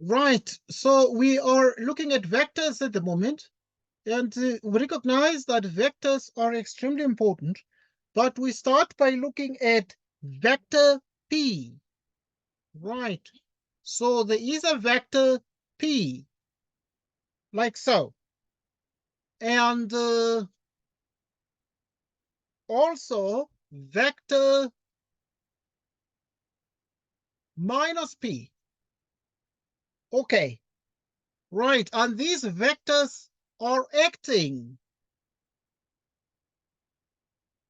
Right. So we are looking at vectors at the moment, and we recognize that vectors are extremely important, but we start by looking at vector P. Right. So there is a vector P, like so. And also vector minus P. Okay. Right. And these vectors are acting.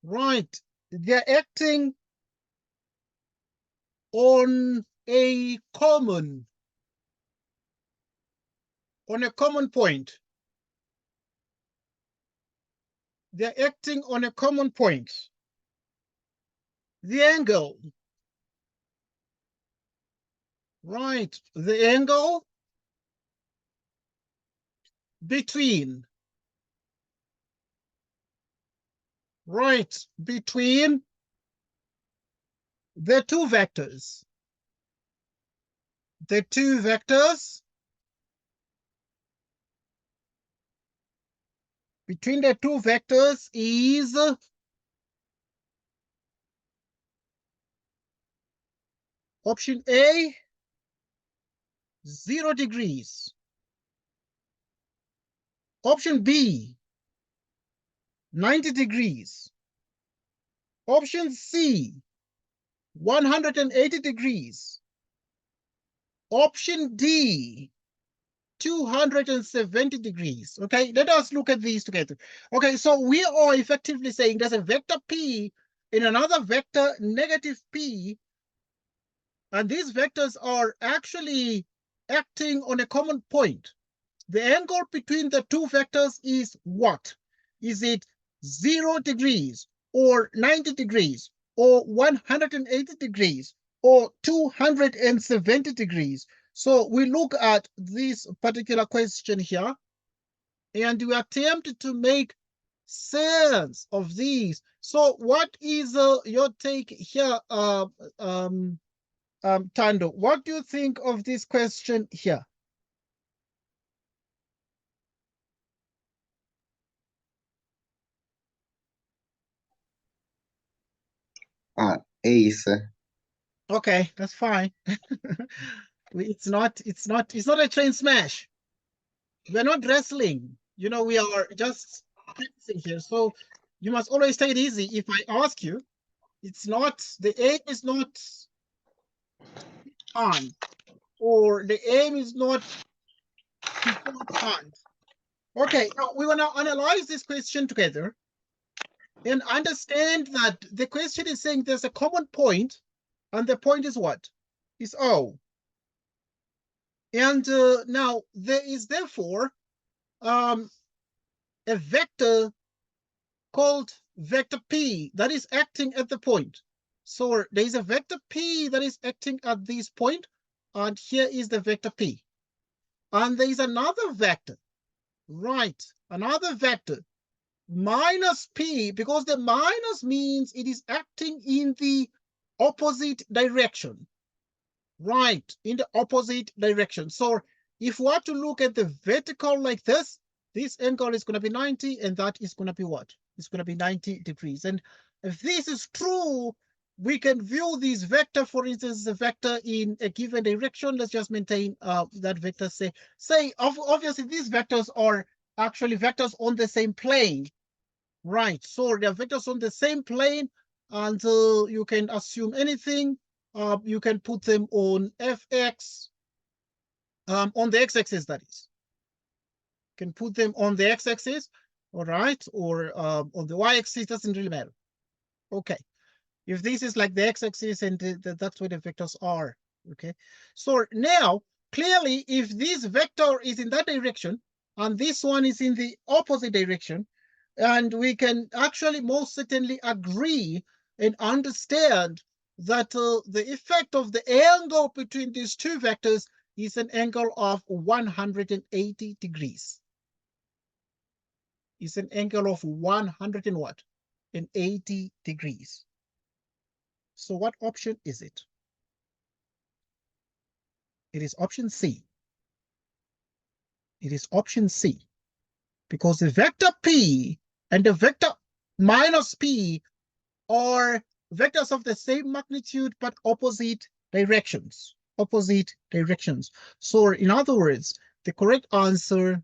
Right. They're acting on a common point. They're acting on a common point. The angle, right? The angle between, right? Between the two vectors. The two vectors, between the two vectors is option A, 0 degrees. Option B, 90 degrees. Option C, 180 degrees. Option D, 270 degrees. Okay, let us look at these together. Okay, so we are effectively saying there's a vector P in another vector negative P, and these vectors are actually acting on a common point. The angle between the two vectors is what? Is it 0 degrees or 90 degrees or 180 degrees or 270 degrees? So we look at this particular question here and we attempt to make sense of these. So what is your take here, Tando? What do you think of this question here? Ace. Okay, that's fine. It's not a train smash. We're not wrestling. We are just practicing here. So you must always take it easy. If I ask you, the aim is not on, or the aim is not on. Okay, now we want to analyze this question together and understand that the question is saying there's a common point, and the point is what? Is O. And now there is therefore a vector called vector P that is acting at the point. So there is a vector P that is acting at this point, and here is the vector P. And there is another vector, right? Another vector minus P, because the minus means it is acting in the opposite direction, right? In the opposite direction. So if we were to look at the vertical like this angle is going to be 90, and that is going to be what? It's going to be 90 degrees. And if this is true, we can view this vector, for instance, a vector in a given direction. Let's just maintain that vector. Obviously, these vectors are actually vectors on the same plane, right? So they're vectors on the same plane, and you can assume anything. You can put them on fx, on the x-axis, that is. You can put them on the x-axis, all right, or on the y-axis, doesn't really matter. Okay, if this is like the x-axis, and that's where the vectors are, okay? So now, clearly, if this vector is in that direction, and this one is in the opposite direction, and we can actually most certainly agree and understand that the effect of the angle between these two vectors is an angle of 180 degrees. Is an angle of 100 and what? And 80 degrees. So what option is it? It is option C. It is option C. Because the vector P and the vector minus P are vectors of the same magnitude but opposite directions. Opposite directions. So in other words, the correct answer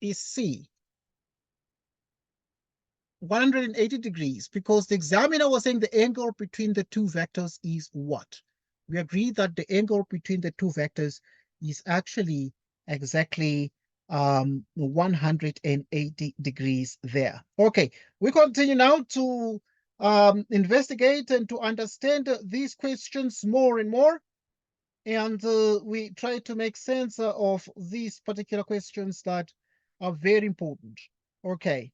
is C. 180 degrees, because the examiner was saying the angle between the two vectors is what? We agreed that the angle between the two vectors is actually exactly 180 degrees there. Okay, we continue now to investigate and to understand these questions more and more. And we try to make sense of these particular questions that are very important. Okay.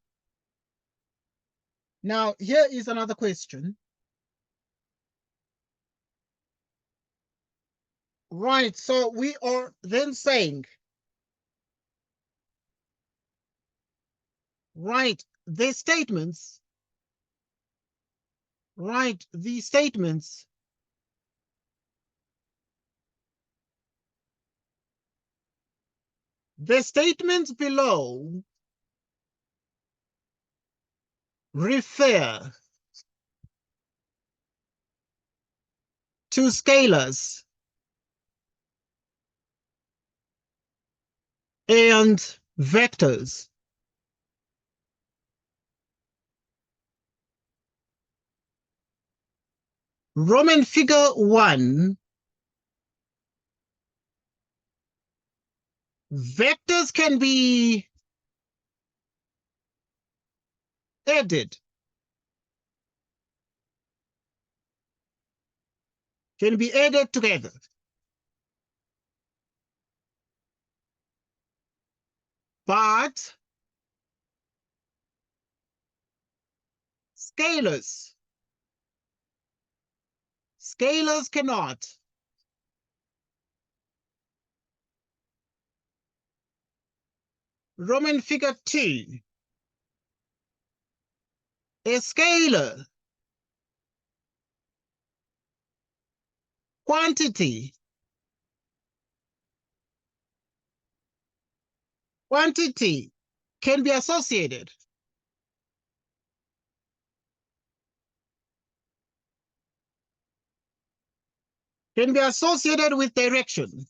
Now, here is another question. Right, so we are then saying, right, the statements, right, the statements below refer to scalars and vectors. Roman figure 1, vectors can be added, together. But scalars cannot. Roman figure 2, a scalar quantity can be associated with direction.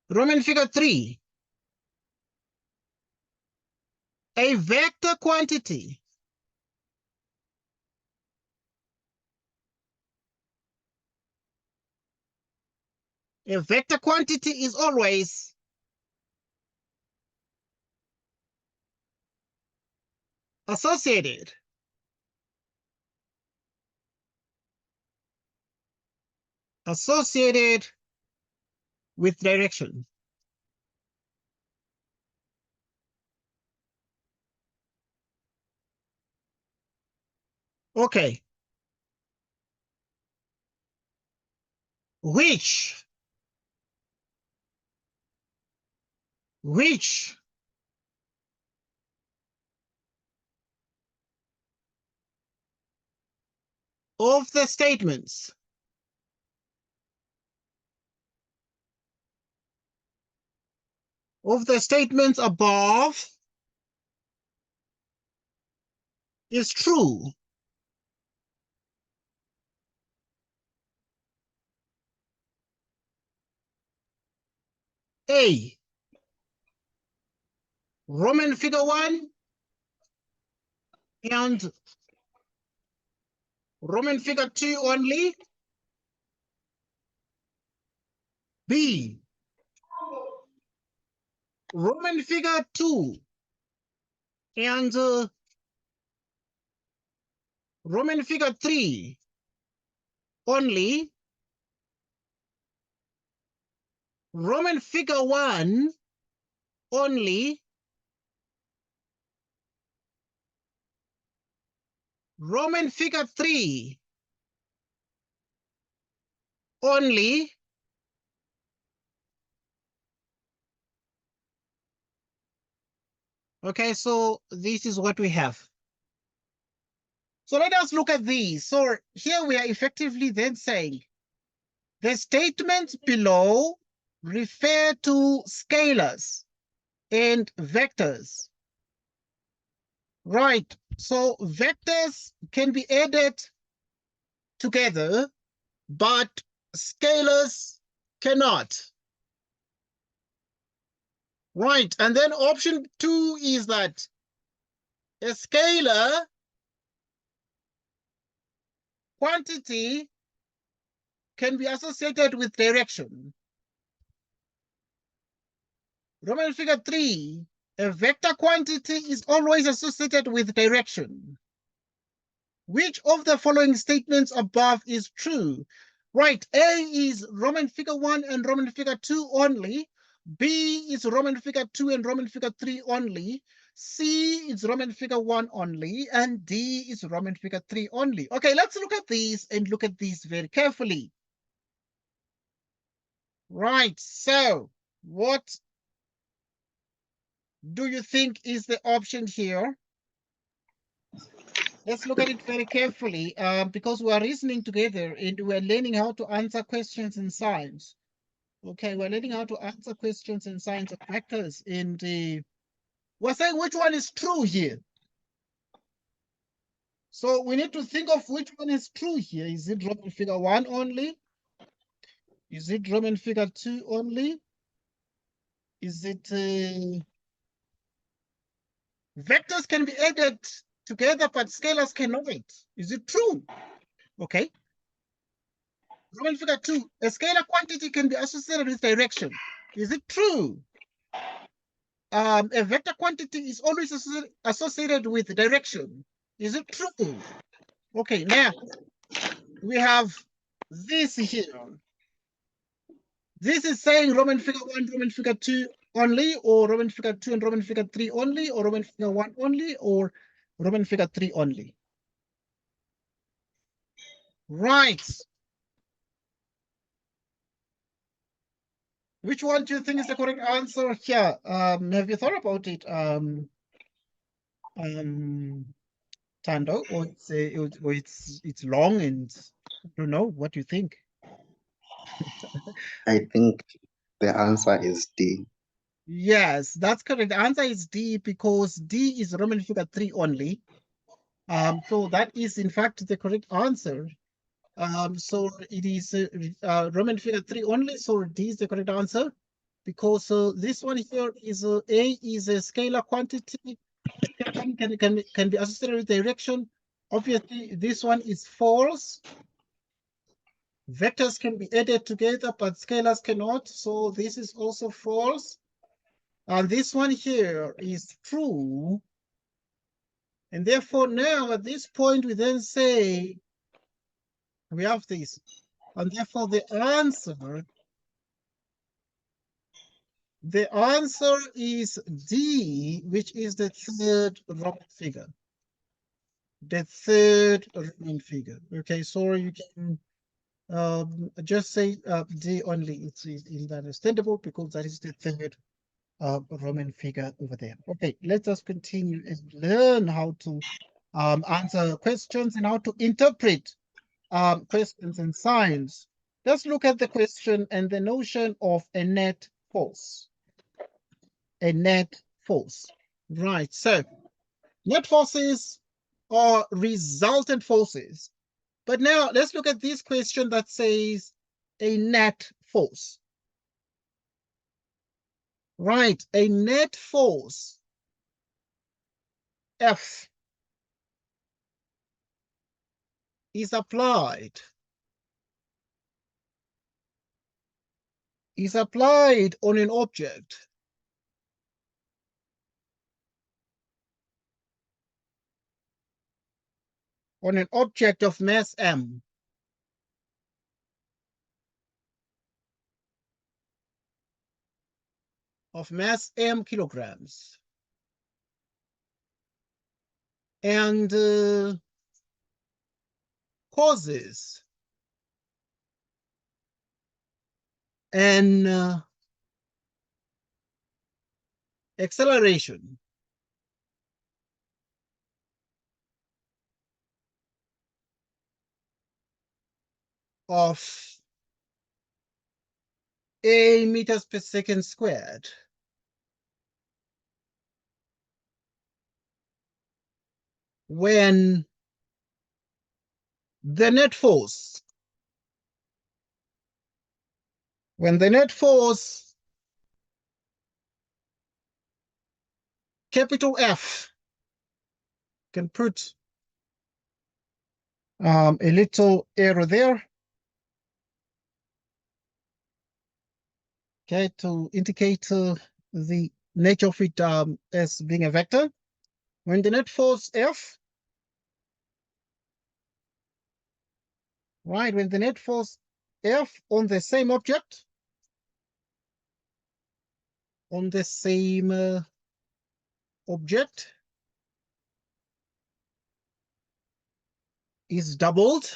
Roman figure 3, a vector quantity is always associated with direction. Okay. Which of the statements above is true? A, Roman figure 1 and Roman figure 2 only. B, Roman figure 2 and Roman figure 3 only. Roman figure 1 only. Roman figure 3 only. Okay, so this is what we have. So let us look at these. So here we are effectively then saying the statements below refer to scalars and vectors. Right. So vectors can be added together, but scalars cannot. Right. And then option 2 is that a scalar quantity can be associated with direction. Roman figure 3, a vector quantity is always associated with direction. Which of the following statements above is true? Right, A is Roman figure 1 and Roman figure 2 only. B is Roman figure 2 and Roman figure 3 only. C is Roman figure 1 only. And D is Roman figure 3 only. Okay, let's look at these and look at these very carefully. Right, so what do you think is the option here? Let's look at it very carefully because we are reasoning together and we're learning how to answer questions in science. Okay, we're learning how to answer questions in science of vectors. And we're saying which one is true here. So we need to think of which one is true here. Is it Roman figure 1 only? Is it Roman figure 2 only? Is it vectors can be added together, but scalars cannot? Is it true? Okay. Roman figure 2, a scalar quantity can be associated with direction. Is it true? A vector quantity is always associated with direction. Is it true? Okay, now we have this here. This is saying Roman figure 1, Roman figure 2 only, or Roman figure 2 and Roman figure 3 only, or Roman figure 1 only, or Roman figure 3 only. Right. Which one do you think is the correct answer here? Have you thought about it, Tando, or it's long and I don't know. What do you think? I think the answer is D. Yes, that's correct. The answer is D because D is Roman figure 3 only. So that is in fact the correct answer. So it is Roman figure 3 only. So D is the correct answer because this one here is A is a scalar quantity can be associated with direction. Obviously, this one is false. Vectors can be added together, but scalars cannot. So this is also false. And this one here is true. And therefore now at this point, we then say, we have this. And therefore the answer is D, which is the third Roman figure. The third Roman figure. Okay, so you can just say D only. It's understandable because that is the third Roman figure over there. Okay, let us continue and learn how to answer questions and how to interpret questions in science. Let's look at the question and the notion of a net force. A net force. Right, so net forces are resultant forces. But now let's look at this question that says a net force. Right, a net force, F, is applied on an object of mass m. Of mass m kilograms. And causes an acceleration of a meters per second squared. When the net force, capital F, can put a little arrow there, okay, to indicate the nature of it as being a vector. When the net force F, right, when the net force F on the same object, is doubled,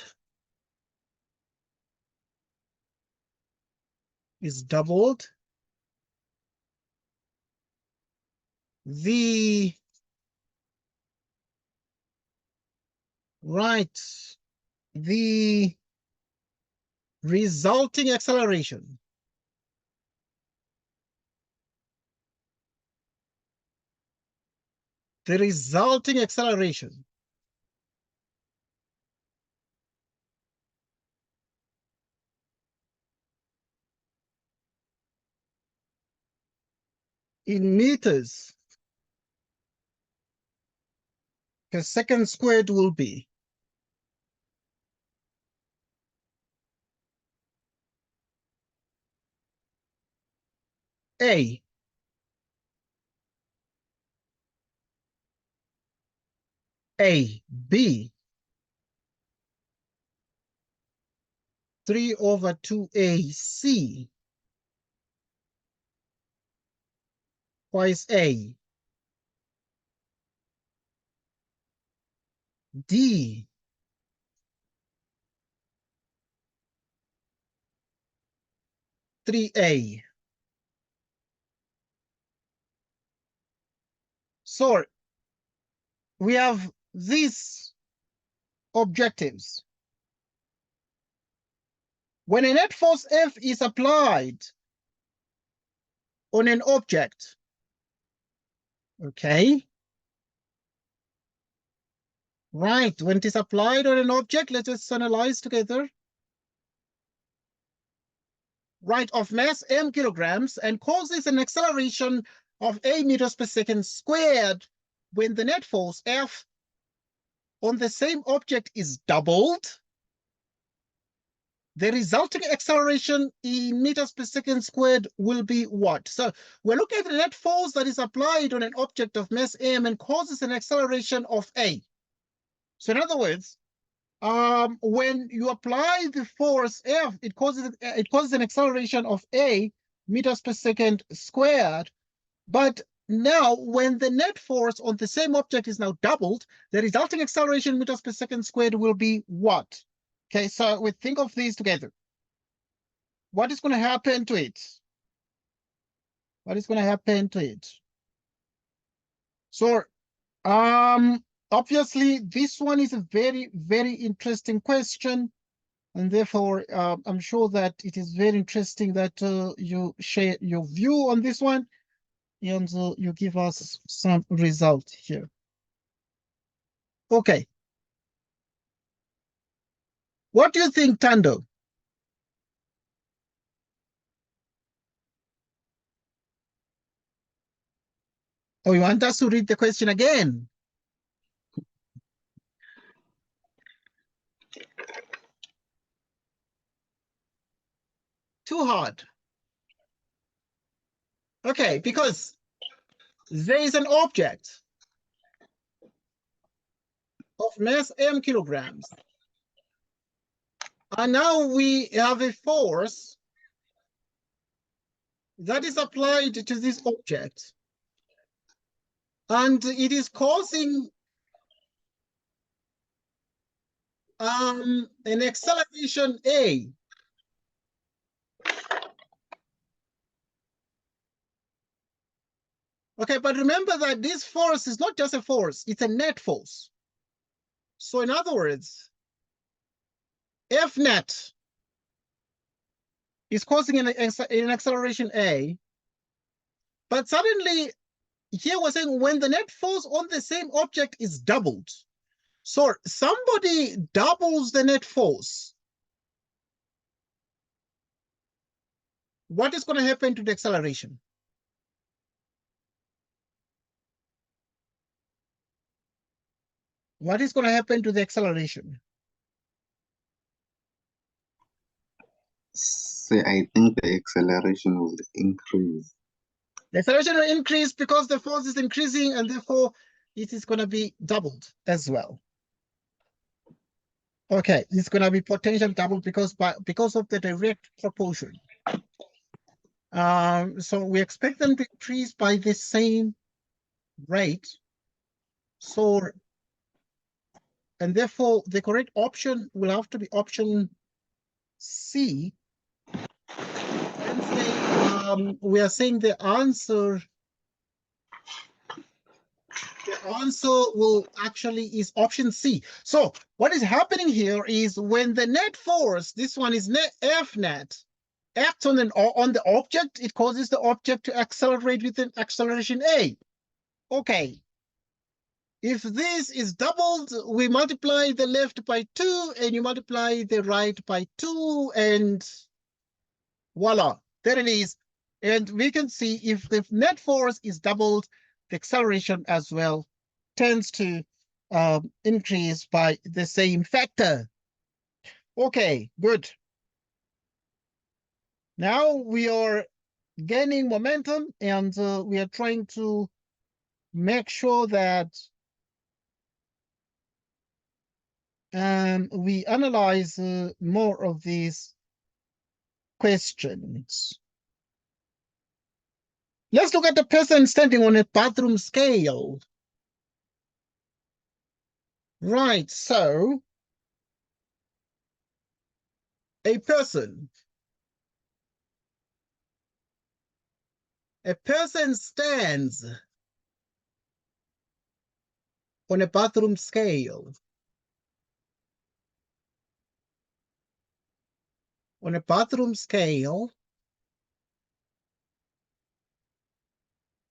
the resulting acceleration in meters per second squared will be A, B, 3/2AC twice A, D, 3A. So we have these objectives. When a net force F is applied on an object, okay, right, when it is applied on an object, let us analyze together, right, of mass m kilograms and causes an acceleration of a meters per second squared when the net force F on the same object is doubled, the resulting acceleration in meters per second squared will be what? So we're looking at the net force that is applied on an object of mass m and causes an acceleration of a. So in other words, when you apply the force F, it causes an acceleration of a meters per second squared. But now, when the net force on the same object is now doubled, the resulting acceleration meters per second squared will be what? Okay, so we think of these together. What is going to happen to it? What is going to happen to it? So, obviously, this one is a very, very interesting question. And therefore, I'm sure that it is very interesting that you share your view on this one and you give us some result here. Okay. What do you think, Tando? Oh, you want us to read the question again? Too hard. Okay, because there is an object of mass m kilograms. And now we have a force that is applied to this object. And it is causing an acceleration A. Okay, but remember that this force is not just a force, it's a net force. So in other words, F net is causing an acceleration A. But suddenly, here we're saying when the net force on the same object is doubled. So somebody doubles the net force. What is going to happen to the acceleration? What is going to happen to the acceleration? Say, I think the acceleration will increase. The acceleration will increase because the force is increasing, and therefore it is going to be doubled as well. Okay, it's going to be potential doubled because of the direct proportion. So we expect them to increase by the same rate. So, and therefore the correct option will have to be option C. And say, we are saying the answer will actually is option C. So what is happening here is when the net force, this one is net F net, acts on the object, it causes the object to accelerate with an acceleration A. Okay. If this is doubled, we multiply the left by 2 and you multiply the right by 2 and voila, there it is. And we can see if the net force is doubled, the acceleration as well tends to increase by the same factor. Okay, good. Now we are gaining momentum and we are trying to make sure that we analyze more of these questions. Let's look at the person standing on a bathroom scale. Right, so a person stands on a bathroom scale. On a bathroom scale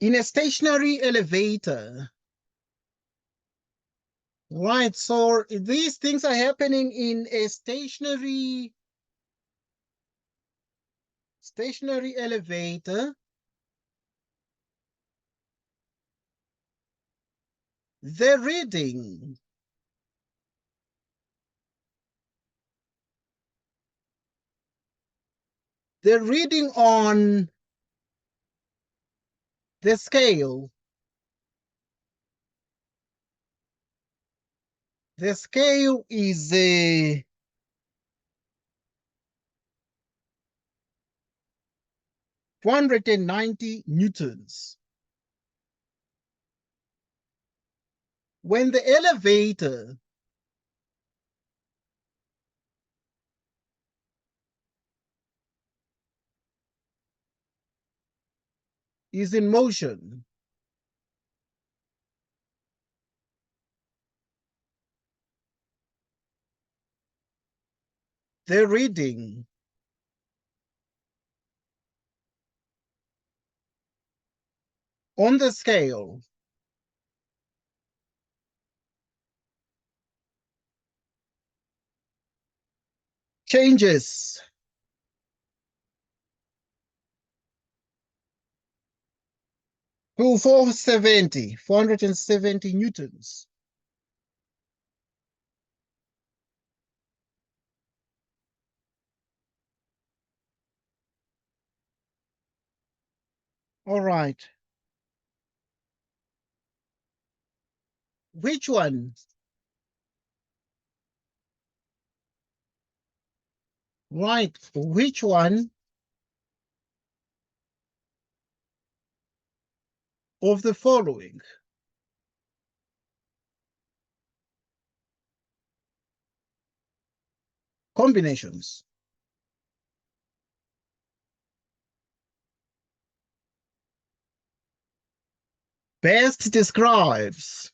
in a stationary elevator. Right, so these things are happening in a stationary elevator. The reading on the scale, is 490 newtons. When the elevator is in motion, the reading on the scale changes to 470 newtons. All right. Which one? Right, which one of the following combinations best describes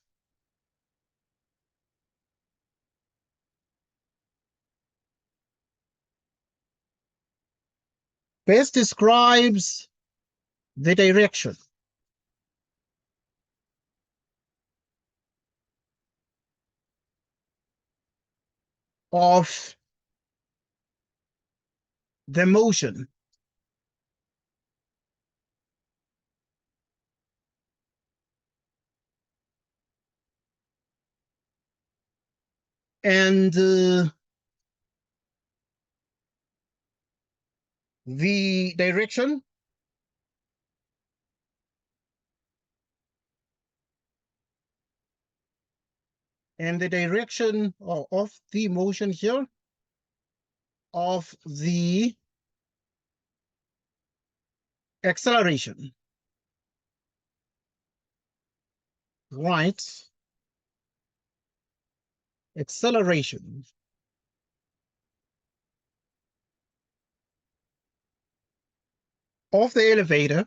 best describes the direction of the motion and the direction of the motion here of the acceleration, right? Acceleration of the elevator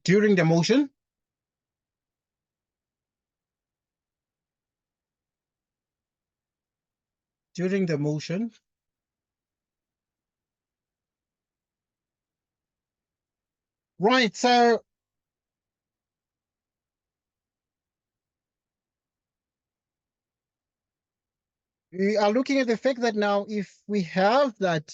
during the motion right? So we are looking at the fact that now if we have that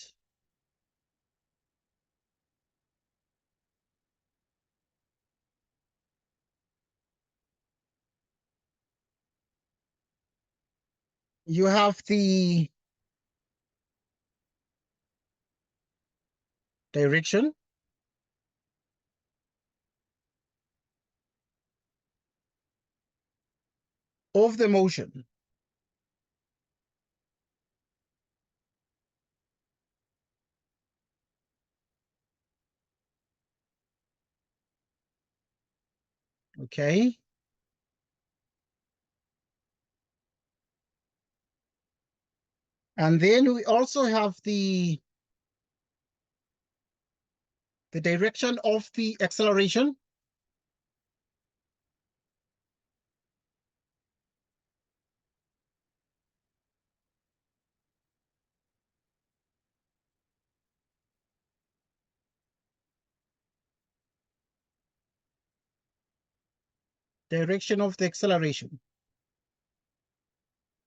you have the direction of the motion, okay? And then we also have the direction of the acceleration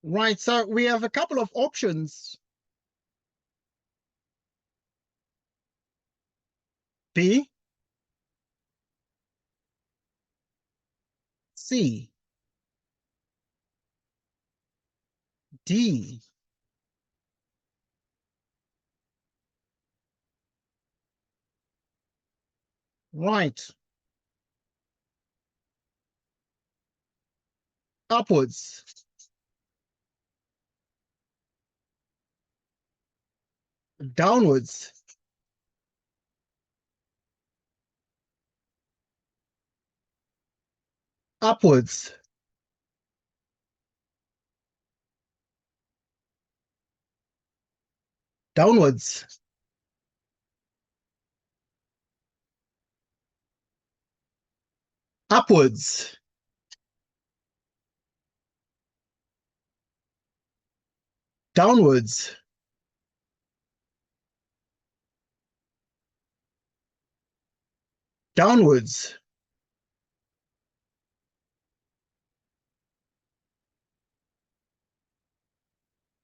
Right, so we have a couple of options. B, C, D. Right. Upwards. Downwards. Upwards. Downwards. Upwards. Downwards. Downwards.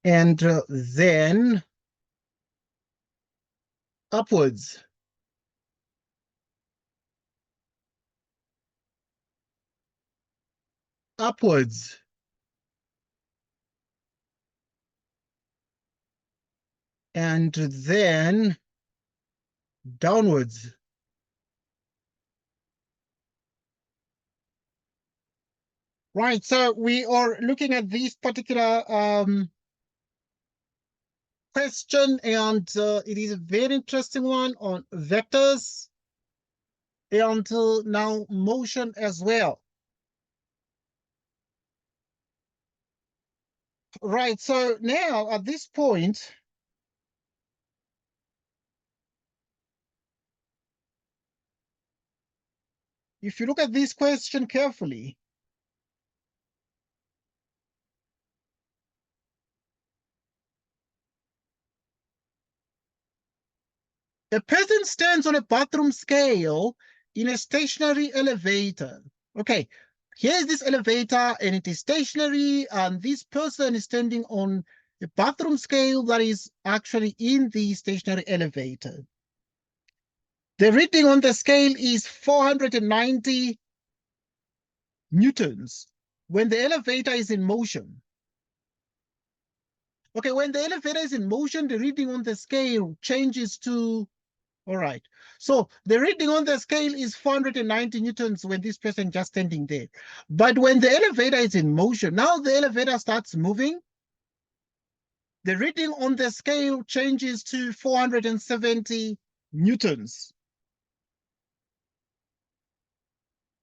And then upwards. Upwards. And then downwards. Right, so we are looking at this particular question, and it is a very interesting one on vectors and now motion as well. Right, so now at this point, if you look at this question carefully, A person stands on a bathroom scale in a stationary elevator. Okay, here's this elevator and it is stationary, and this person is standing on a bathroom scale that is actually in the stationary elevator. The reading on the scale is 490 newtons when the elevator is in motion. Okay, when the elevator is in motion, the reading on the scale changes to, all right. So the reading on the scale is 490 newtons when this person just standing there. But when the elevator is in motion, now the elevator starts moving, the reading on the scale changes to 470 newtons.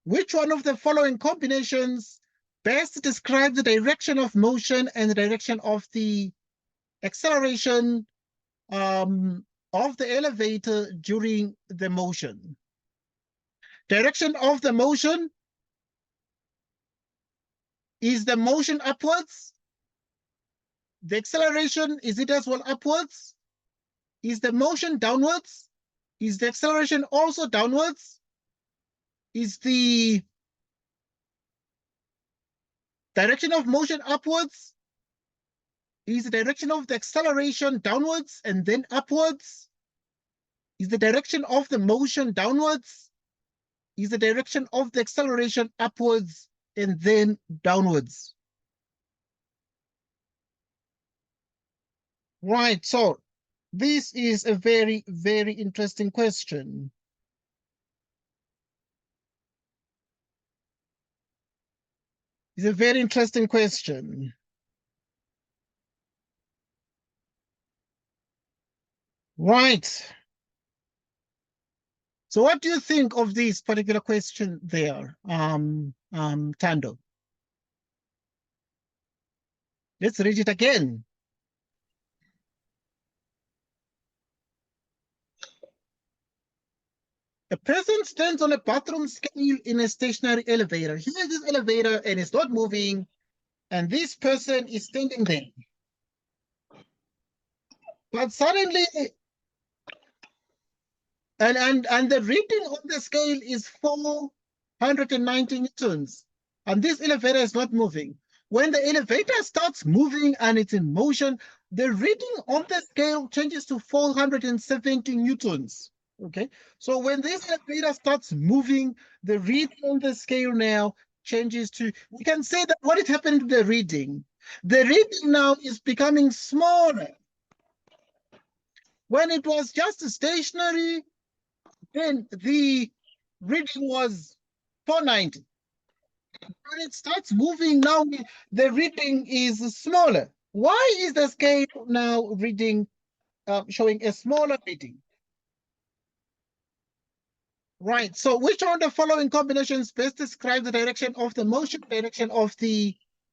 Which one of the following combinations best describe the direction of motion and the direction of the acceleration of the elevator during the motion? Direction of the motion, is the motion upwards? The acceleration, is it as well upwards? Is the motion downwards? Is the acceleration also downwards? Is the direction of motion upwards? Is the direction of the acceleration downwards and then upwards? Is the direction of the motion downwards? Is the direction of the acceleration upwards and then downwards? Right, so this is a very, very interesting question. It's a very interesting question. Right. So what do you think of this particular question there, Tando? Let's read it again. A person stands on a bathroom scale in a stationary elevator. Here's this elevator and it's not moving, and this person is standing there. But suddenly, and the reading on the scale is 490 newtons, and this elevator is not moving. When the elevator starts moving and it's in motion, the reading on the scale changes to 470 newtons. Okay, so when this elevator starts moving, the reading on the scale now changes to, we can say that what is happening to the reading? The reading now is becoming smaller. When it was just stationary, then the reading was 490. When it starts moving now, the reading is smaller. Why is the scale now reading, showing a smaller reading? Right, so which one of the following combinations best describe the direction of the motion, direction of the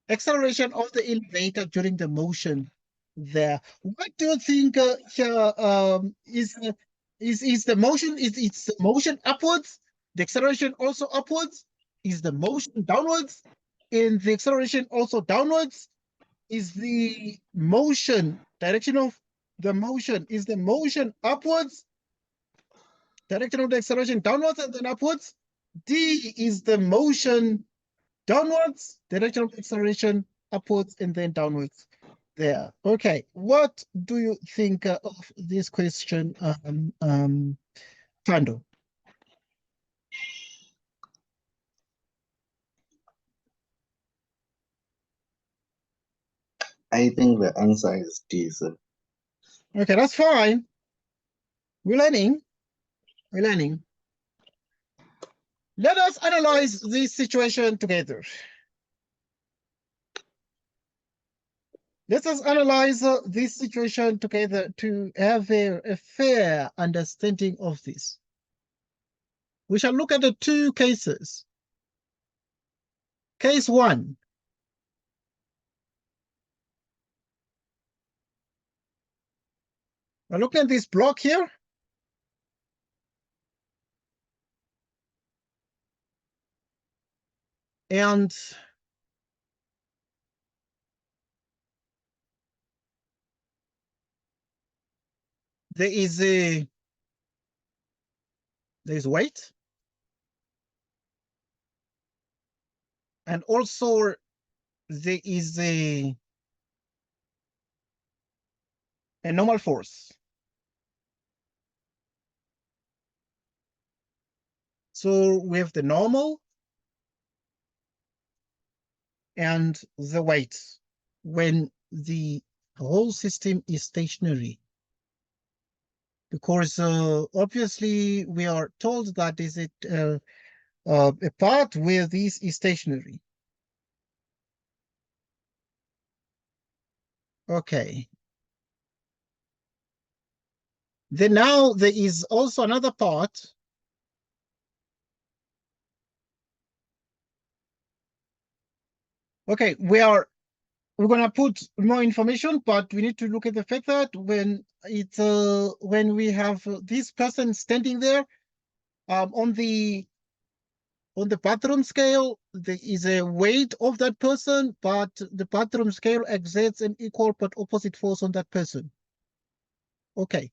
acceleration of the elevator during the motion there? What do you think here is the motion, is it's the motion upwards, the acceleration also upwards? Is the motion downwards and the acceleration also downwards? Is the motion, direction of the motion, is the motion upwards? Direction of the acceleration downwards and then upwards. D is the motion downwards, direction of the acceleration upwards and then downwards. There. Okay. What do you think of this question, Tando? I think the answer is D, sir. Okay, that's fine. We're learning. We're learning. Let us analyze this situation together. Let us analyze this situation together to have a fair understanding of this. We shall look at the two cases. Case one. We're looking at this block here. And there is a There's weight. And also there is a normal force. So we have the normal and the weight when the whole system is stationary. Because obviously we are told that is it a part where this is stationary. Okay. Then now there is also another part. Okay, we're gonna put more information, but we need to look at the fact that when we have this person standing there on the bathroom scale, there is a weight of that person, but the bathroom scale exerts an equal but opposite force on that person. Okay.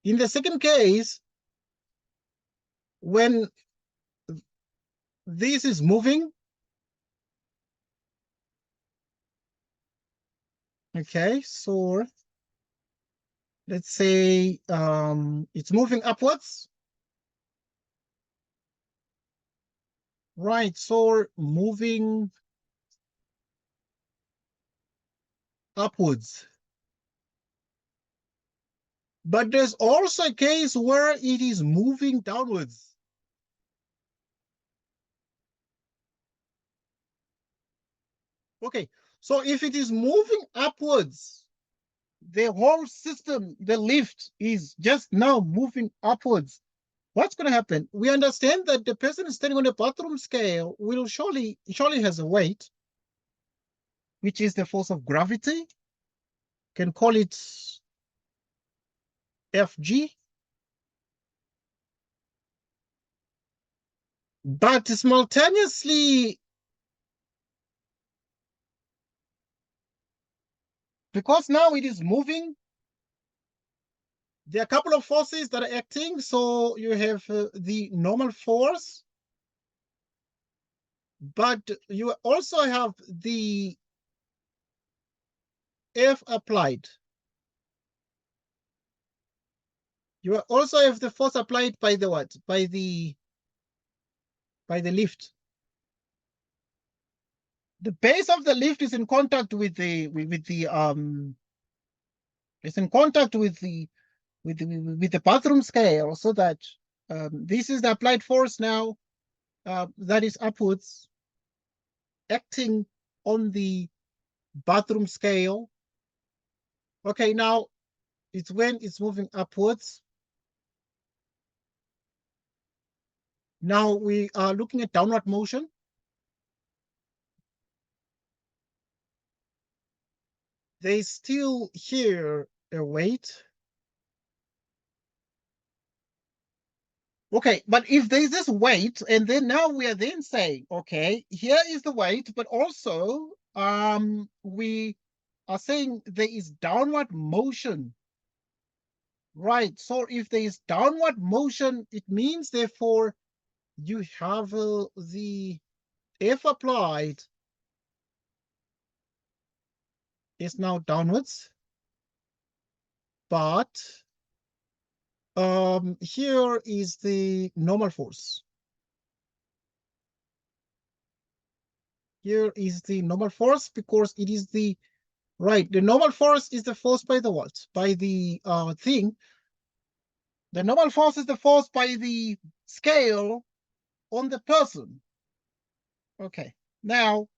In the second case, when this is moving, okay, so let's say it's moving upwards. Right, so moving upwards. But there's also a case where it is moving downwards. Okay, so if it is moving upwards, the whole system, the lift is just now moving upwards. What's going to happen? We understand that the person standing on the bathroom scale will surely has a weight, which is the force of gravity. Can call it Fg. But simultaneously, because now it is moving, there are a couple of forces that are acting. So you have the normal force, but you also have the F applied. You also have the force applied by the what? By the lift. The base of the lift is in contact with the it's in contact with the bathroom scale, so that this is the applied force now that is upwards, acting on the bathroom scale. Okay, now it's when it's moving upwards. Now we are looking at downward motion. They still here a weight. Okay, but if there's this weight, and then now we are then saying, okay, here is the weight, but also we are saying there is downward motion. Right, so if there is downward motion, it means therefore you have the F applied is now downwards, but here is the normal force. Here is the normal force because it is the right. The normal force is the force by the what? By the thing. The normal force is the force by the scale on the person. Okay. Now,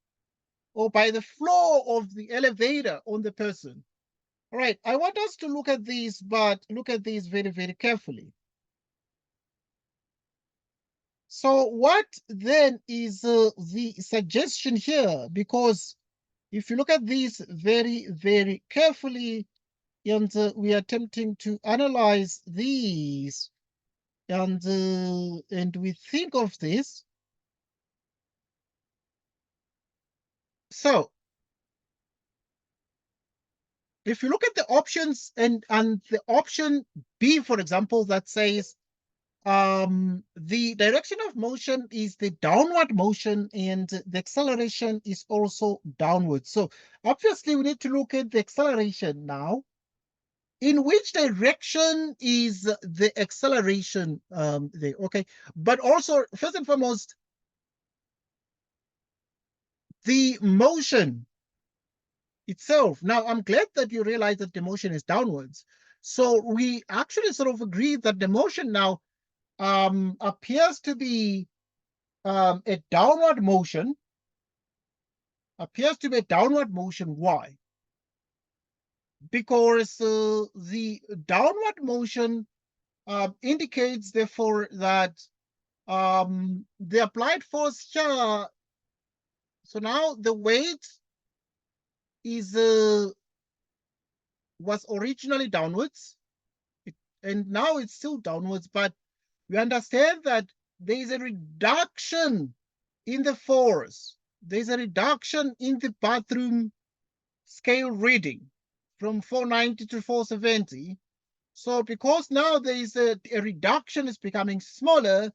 or by the floor of the elevator on the person. All right. I want us to look at these, but look at these very, very carefully. So what then is the suggestion here? Because if you look at these very, very carefully, and we are attempting to analyze these, and we think of this. So if you look at the options and the option B, for example, that says the direction of motion is the downward motion and the acceleration is also downward. So obviously we need to look at the acceleration now. In which direction is the acceleration there? Okay, but also first and foremost, the motion itself. Now, I'm glad that you realize that the motion is downwards. So we actually sort of agree that the motion now appears to be a downward motion. Appears to be a downward motion. Why? Because the downward motion indicates, therefore, that the applied force here. So now the weight is was originally downwards, and now it's still downwards, but we understand that there is a reduction in the force. There's a reduction in the bathroom scale reading from 490 to 470. So because now there is a reduction, is becoming smaller,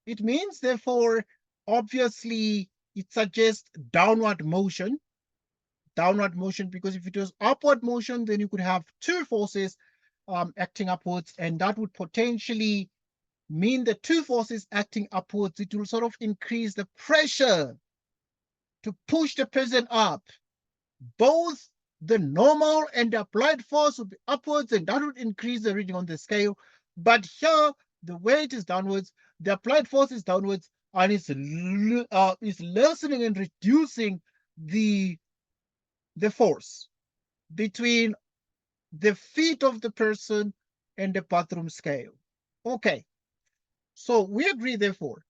it means, therefore, obviously, it suggests downward motion. Downward motion, because if it was upward motion, then you could have two forces acting upwards, and that would potentially mean the two forces acting upwards. It will sort of increase the pressure to push the person up. Both the normal and the applied force would be upwards, and that would increase the reading on the scale. But here, the weight is downwards, the applied force is downwards, and it's lessening and reducing the force between the feet of the person and the bathroom scale. Okay, so we agree, therefore,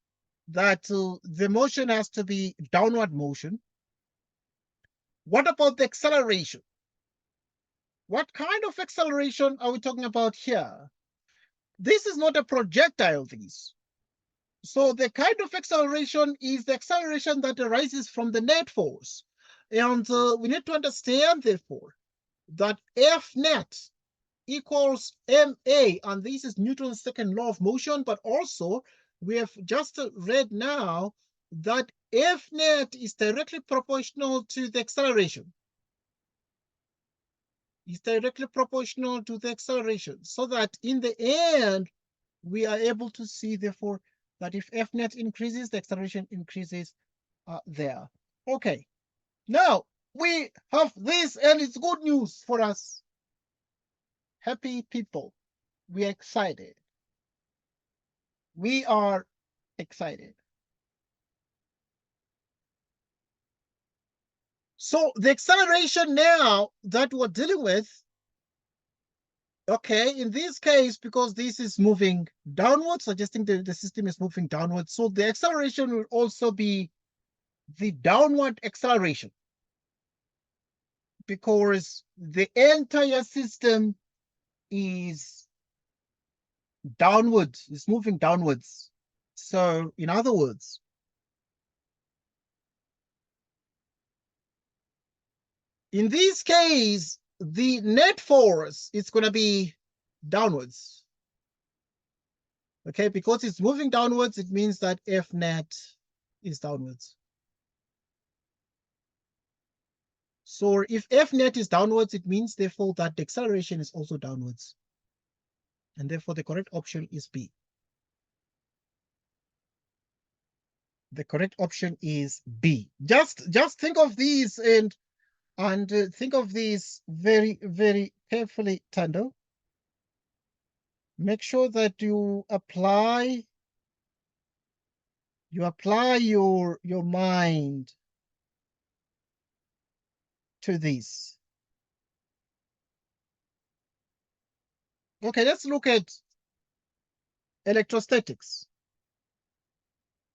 that the motion has to be downward motion. What about the acceleration? What kind of acceleration are we talking about here? This is not a projectile, this. So the kind of acceleration is the acceleration that arises from the net force. And we need to understand, therefore, that F net equals ma, and this is Newton's second law of motion, but also we have just read now that F net is directly proportional to the acceleration. Is directly proportional to the acceleration, so that in the end, we are able to see, therefore, that if F net increases, the acceleration increases there. Okay, now we have this, and it's good news for us. Happy people, we are excited. We are excited. So the acceleration now that we're dealing with, okay, in this case, because this is moving downwards, suggesting that the system is moving downwards, so the acceleration will also be the downward acceleration, because the entire system is downwards, it's moving downwards. So in other words, in this case, the net force is going to be downwards. Okay, because it's moving downwards, it means that F net is downwards. So if F net is downwards, it means, therefore, that the acceleration is also downwards. And therefore, the correct option is B. The correct option is B. Just think of these and think of these very, very carefully, Tando. Make sure that you apply your mind to this. Okay, let's look at electrostatics.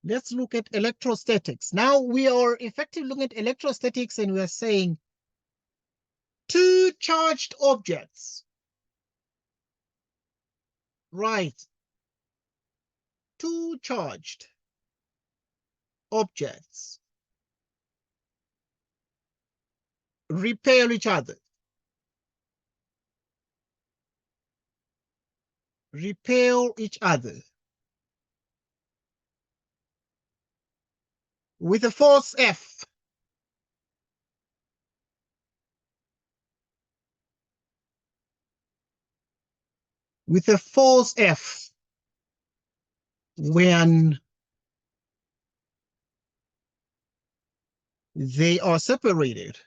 Let's look at electrostatics. Now we are effectively looking at electrostatics, and we are saying two charged objects. Right. Two charged objects repel each other. repel each other with a force F. With a force F when they are separated.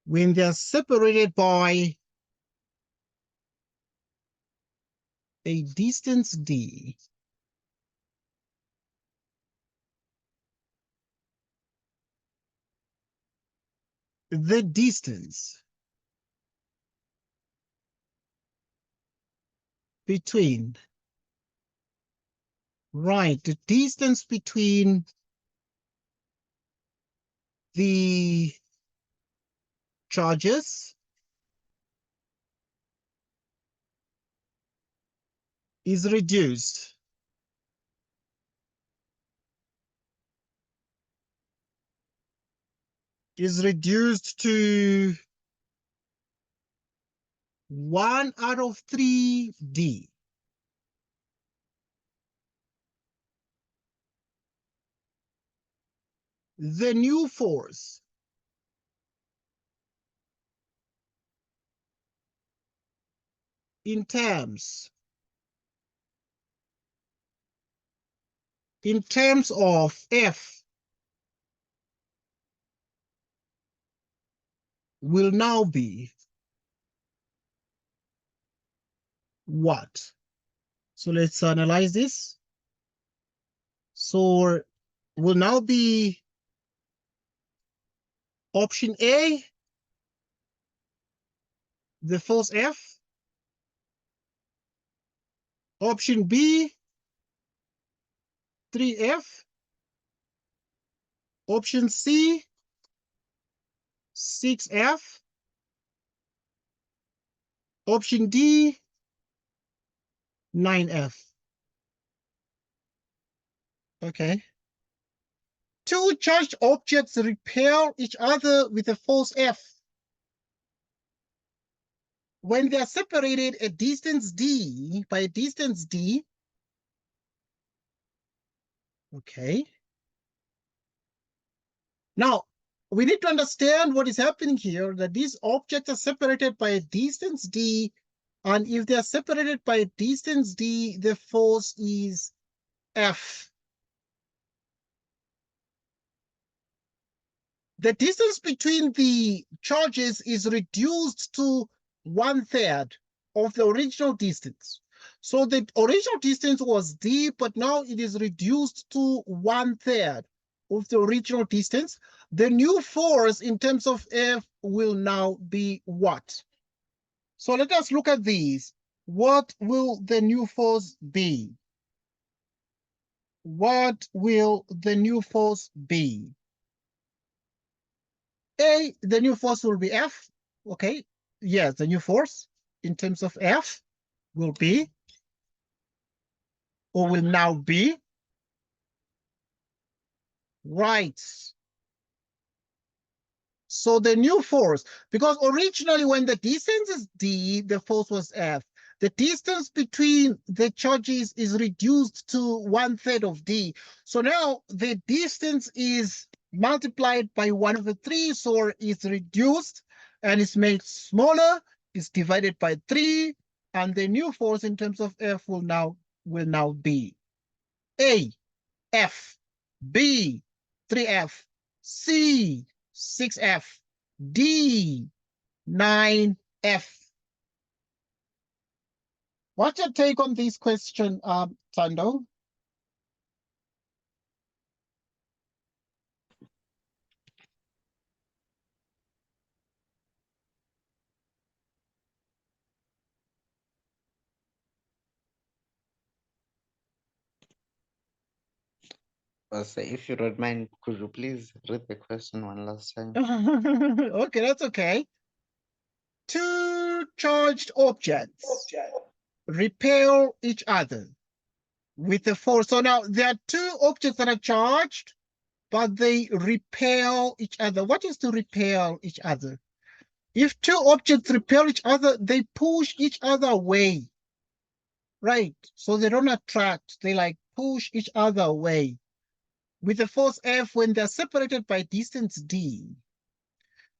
When they're separated by a distance d. The distance between, right, the distance between the charges is reduced. Is reduced to 1/3d. The new force in terms of F will now be what? So let's analyze this. So will now be option A, the force F. Option B, 3F. Option C, 6F. Option D, 9F. Okay. Two charged objects repel each other with a force F. When they are separated a distance d by a distance d. Okay. Now, we need to understand what is happening here, that these objects are separated by a distance d, and if they are separated by a distance d, the force is F. The distance between the charges is reduced to 1/3 of the original distance. So the original distance was d, but now it is reduced to 1/3 of the original distance. The new force in terms of F will now be what? So let us look at these. What will the new force be? What will the new force be? A, the new force will be F. Okay, yes, the new force in terms of F will be, or will now be, right. So the new force, because originally when the distance is d, the force was F. The distance between the charges is reduced to 1/3 of d. So now the distance is multiplied by 1/3, so it's reduced and it's made smaller. It's divided by 3, and the new force in terms of F will now be A, F, B, 3F, C, 6F, D, 9F. What's your take on this question, Tando? So if you don't mind, could you please read the question one last time? Okay, that's okay. Two charged objects repel each other with a force. So now there are two objects that are charged, but they repel each other. What is to repel each other? If two objects repel each other, they push each other away. Right. So they don't attract, they like push each other away. With the force F when they're separated by distance D.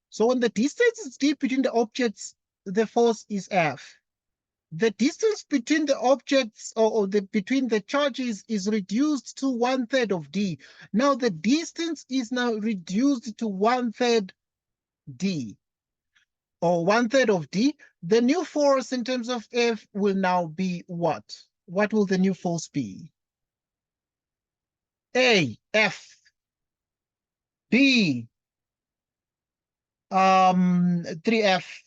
So when the distance is D between the objects, the force is F. The distance between the objects or between the charges is reduced to 1/3 of D. Now the distance is now reduced to 1/3 D or 1/3 of D. The new force in terms of F will now be what? What will the new force be? A, F, B, 3F,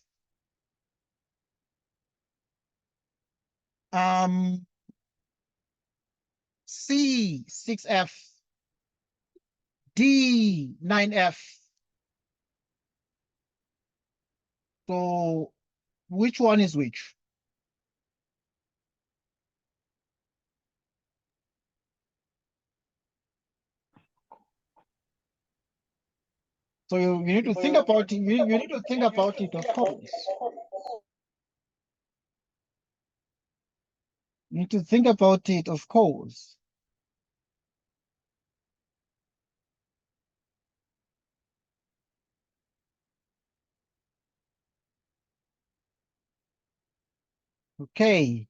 C, 6F, D, 9F. So which one is which? So you need to think about it. You need to think about it, of course. You need to think about it, of course. Okay.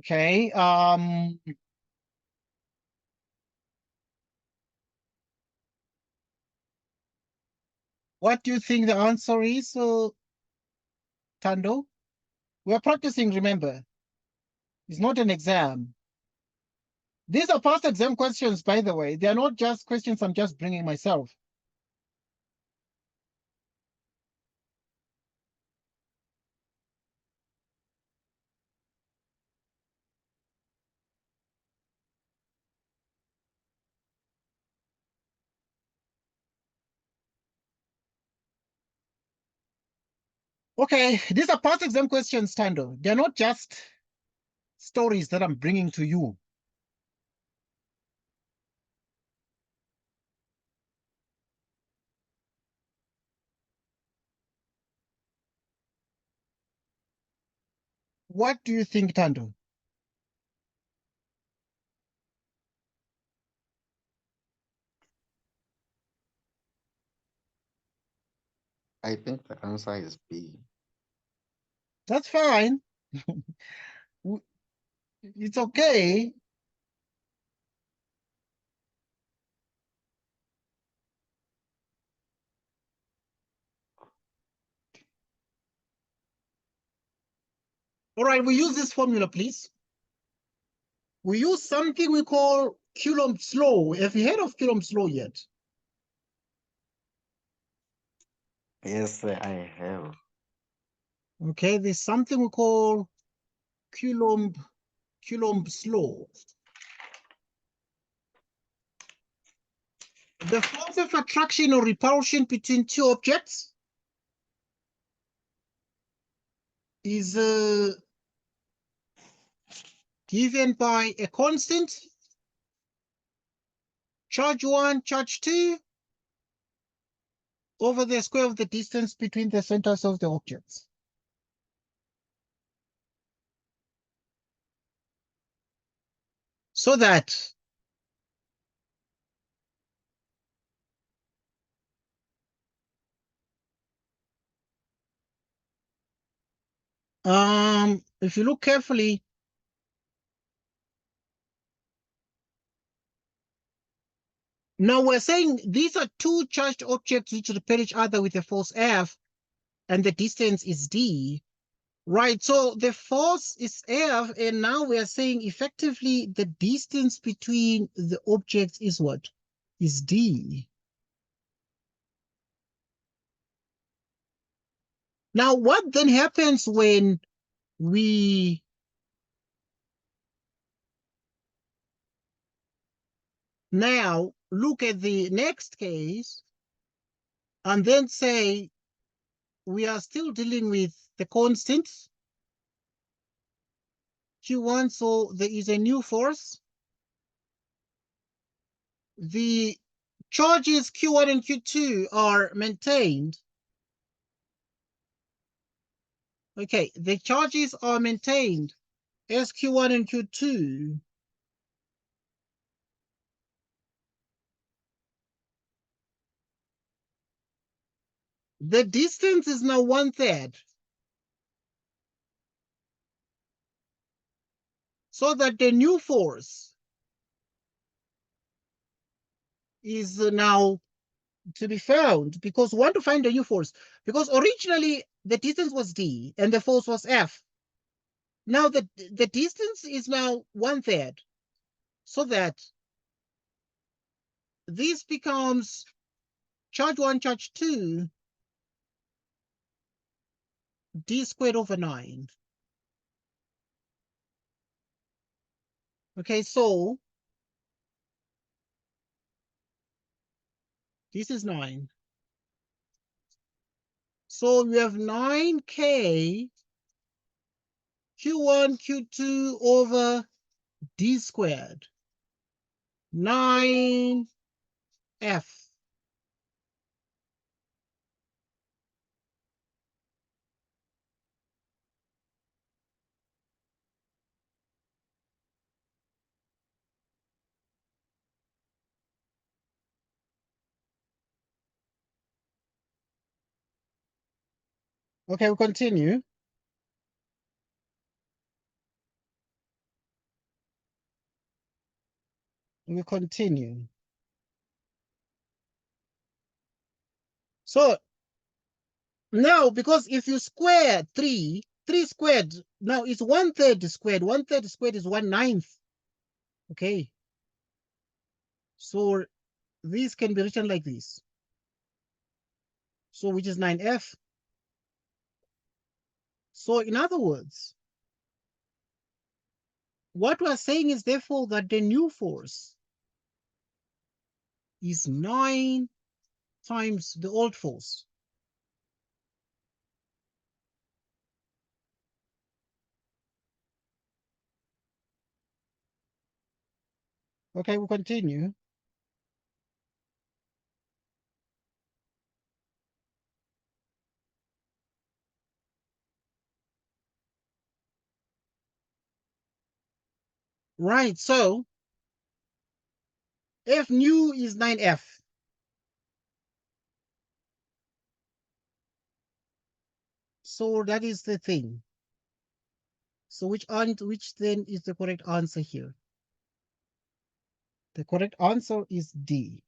Okay. What do you think the answer is, Tando? We're practicing, remember. It's not an exam. These are past exam questions, by the way. They are not just questions I'm just bringing myself. Okay, these are past exam questions, Tando. They're not just stories that I'm bringing to you. What do you think, Tando? I think the answer is B. That's fine. It's okay. All right, we use this formula, please. We use something we call Coulomb's law. Have you heard of Coulomb's law yet? Yes, I have. Okay, there's something we call Coulomb's law. The force of attraction or repulsion between two objects is given by a constant, charge 1, charge 2, over the square of the distance between the centers of the objects. So that if you look carefully, now we're saying these are two charged objects which repel each other with a force F, and the distance is D. Right, so the force is F, and now we are saying effectively the distance between the objects is what? Is D. Now, what then happens when we now look at the next case and then say we are still dealing with the constants. Q1, so there is a new force. The charges Q1 and Q2 are maintained. Okay, the charges are maintained as Q1 and Q2. The distance is now 1/3. So that the new force is now to be found, because we want to find a new force, because originally the distance was d and the force was F. Now the distance is now 1/3, so that this becomes charge 1, charge 2, d squared over 9. Okay, so this is 9. So we have 9k q1, q2 over d squared, 9f. Okay, we continue. We continue. So now, because if you square 3, 3 squared, now it's 1/3 squared. 1/3 squared is 1/9. Okay. So this can be written like this. So which is 9f. So in other words, what we're saying is therefore that the new force is 9 times the old force. Okay, we'll continue. Right, so F nu is 9f. So that is the thing. So which then is the correct answer here? The correct answer is D.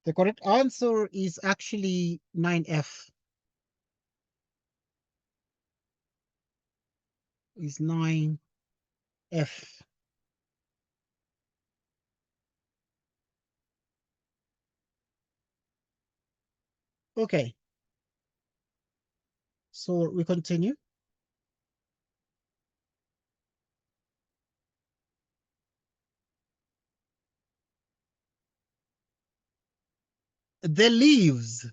The correct answer is actually 9f. Is 9f. Okay. So we continue. The leaves.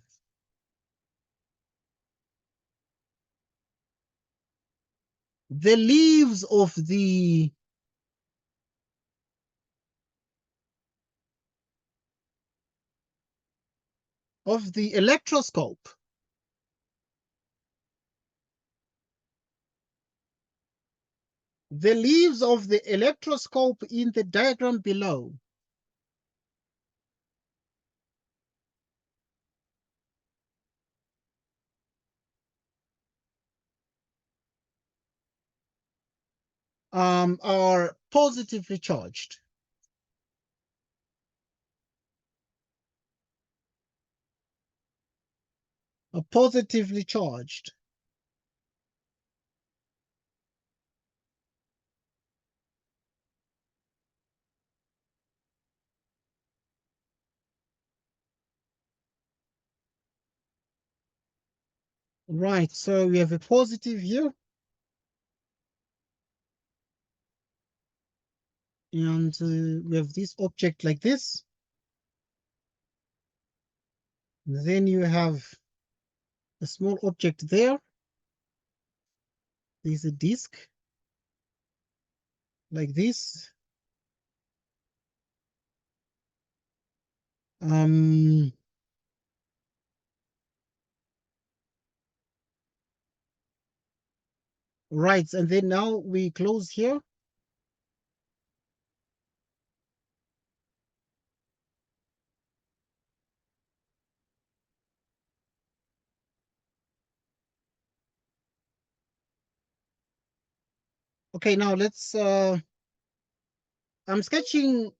The leaves of the electroscope in the diagram below are positively charged. Are positively charged. Right, so we have a positive here. And we have this object like this. Then you have a small object there. There's a disk like this. Right, and then now we close here. Okay, now let's I'm sketching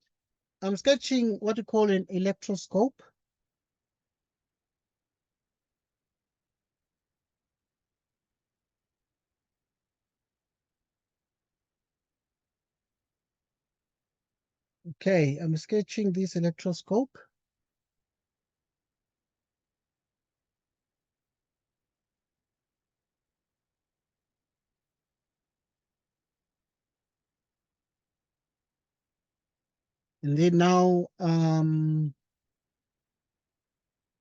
what you call an electroscope. Okay, I'm sketching this electroscope. And then now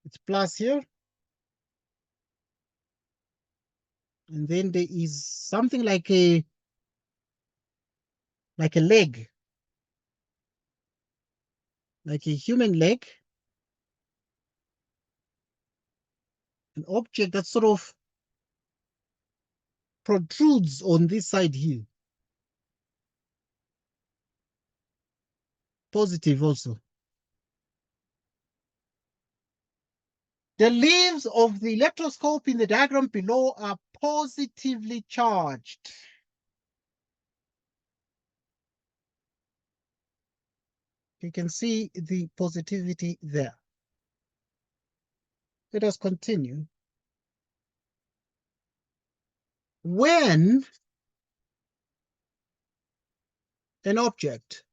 it's plus here. And then there is something like a leg, like a human leg, an object that sort of protrudes on this side here. Positive also. The leaves of the electroscope in the diagram below are positively charged. You can see the positivity there. Let us continue. When an object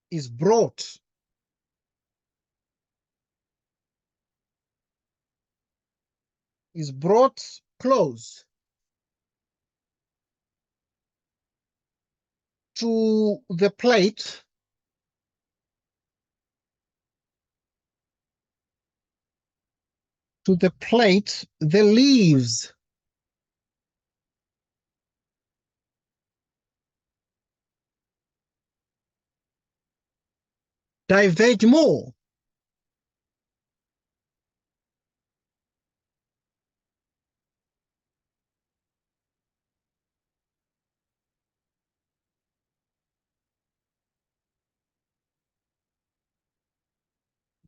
is brought close to the plate, the leaves diverge more.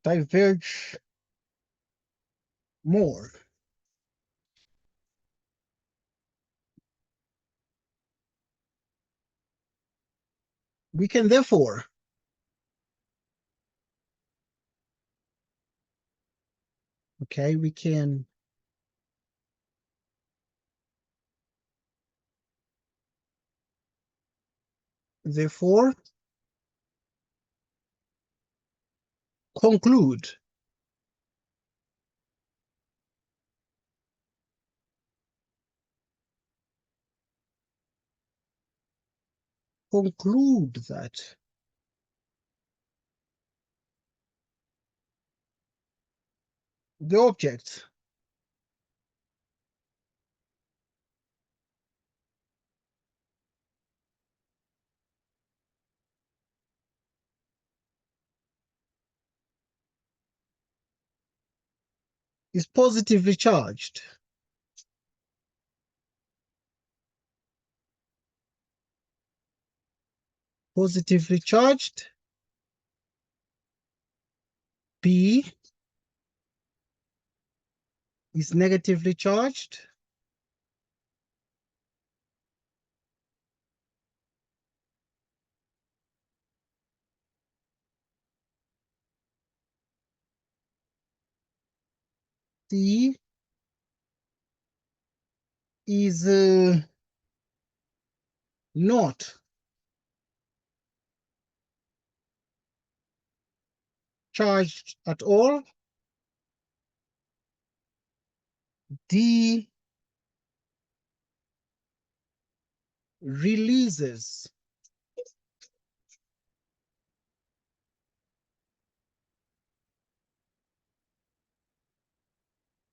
Diverge more. We can therefore we can therefore conclude that the object is positively charged. Positively charged. B is negatively charged. C is not charged at all. D releases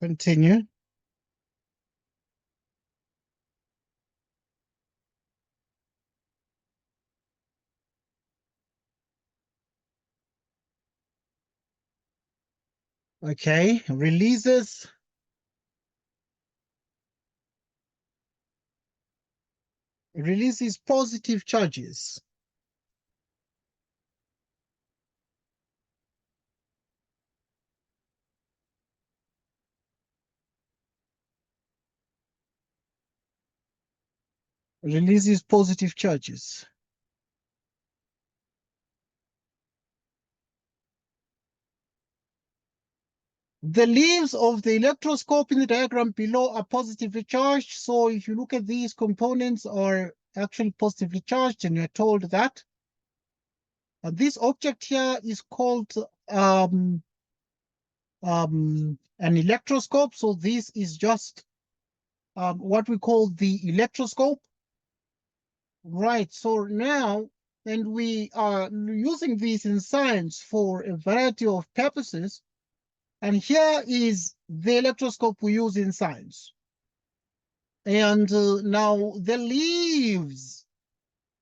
Continue. Okay, releases positive charges. Releases positive charges. The leaves of the electroscope in the diagram below are positively charged. So if you look at these components are actually positively charged, and you're told that this object here is called an electroscope. So this is just what we call the electroscope. Right, so now, and we are using this in science for a variety of purposes. And here is the electroscope we use in science. And now the leaves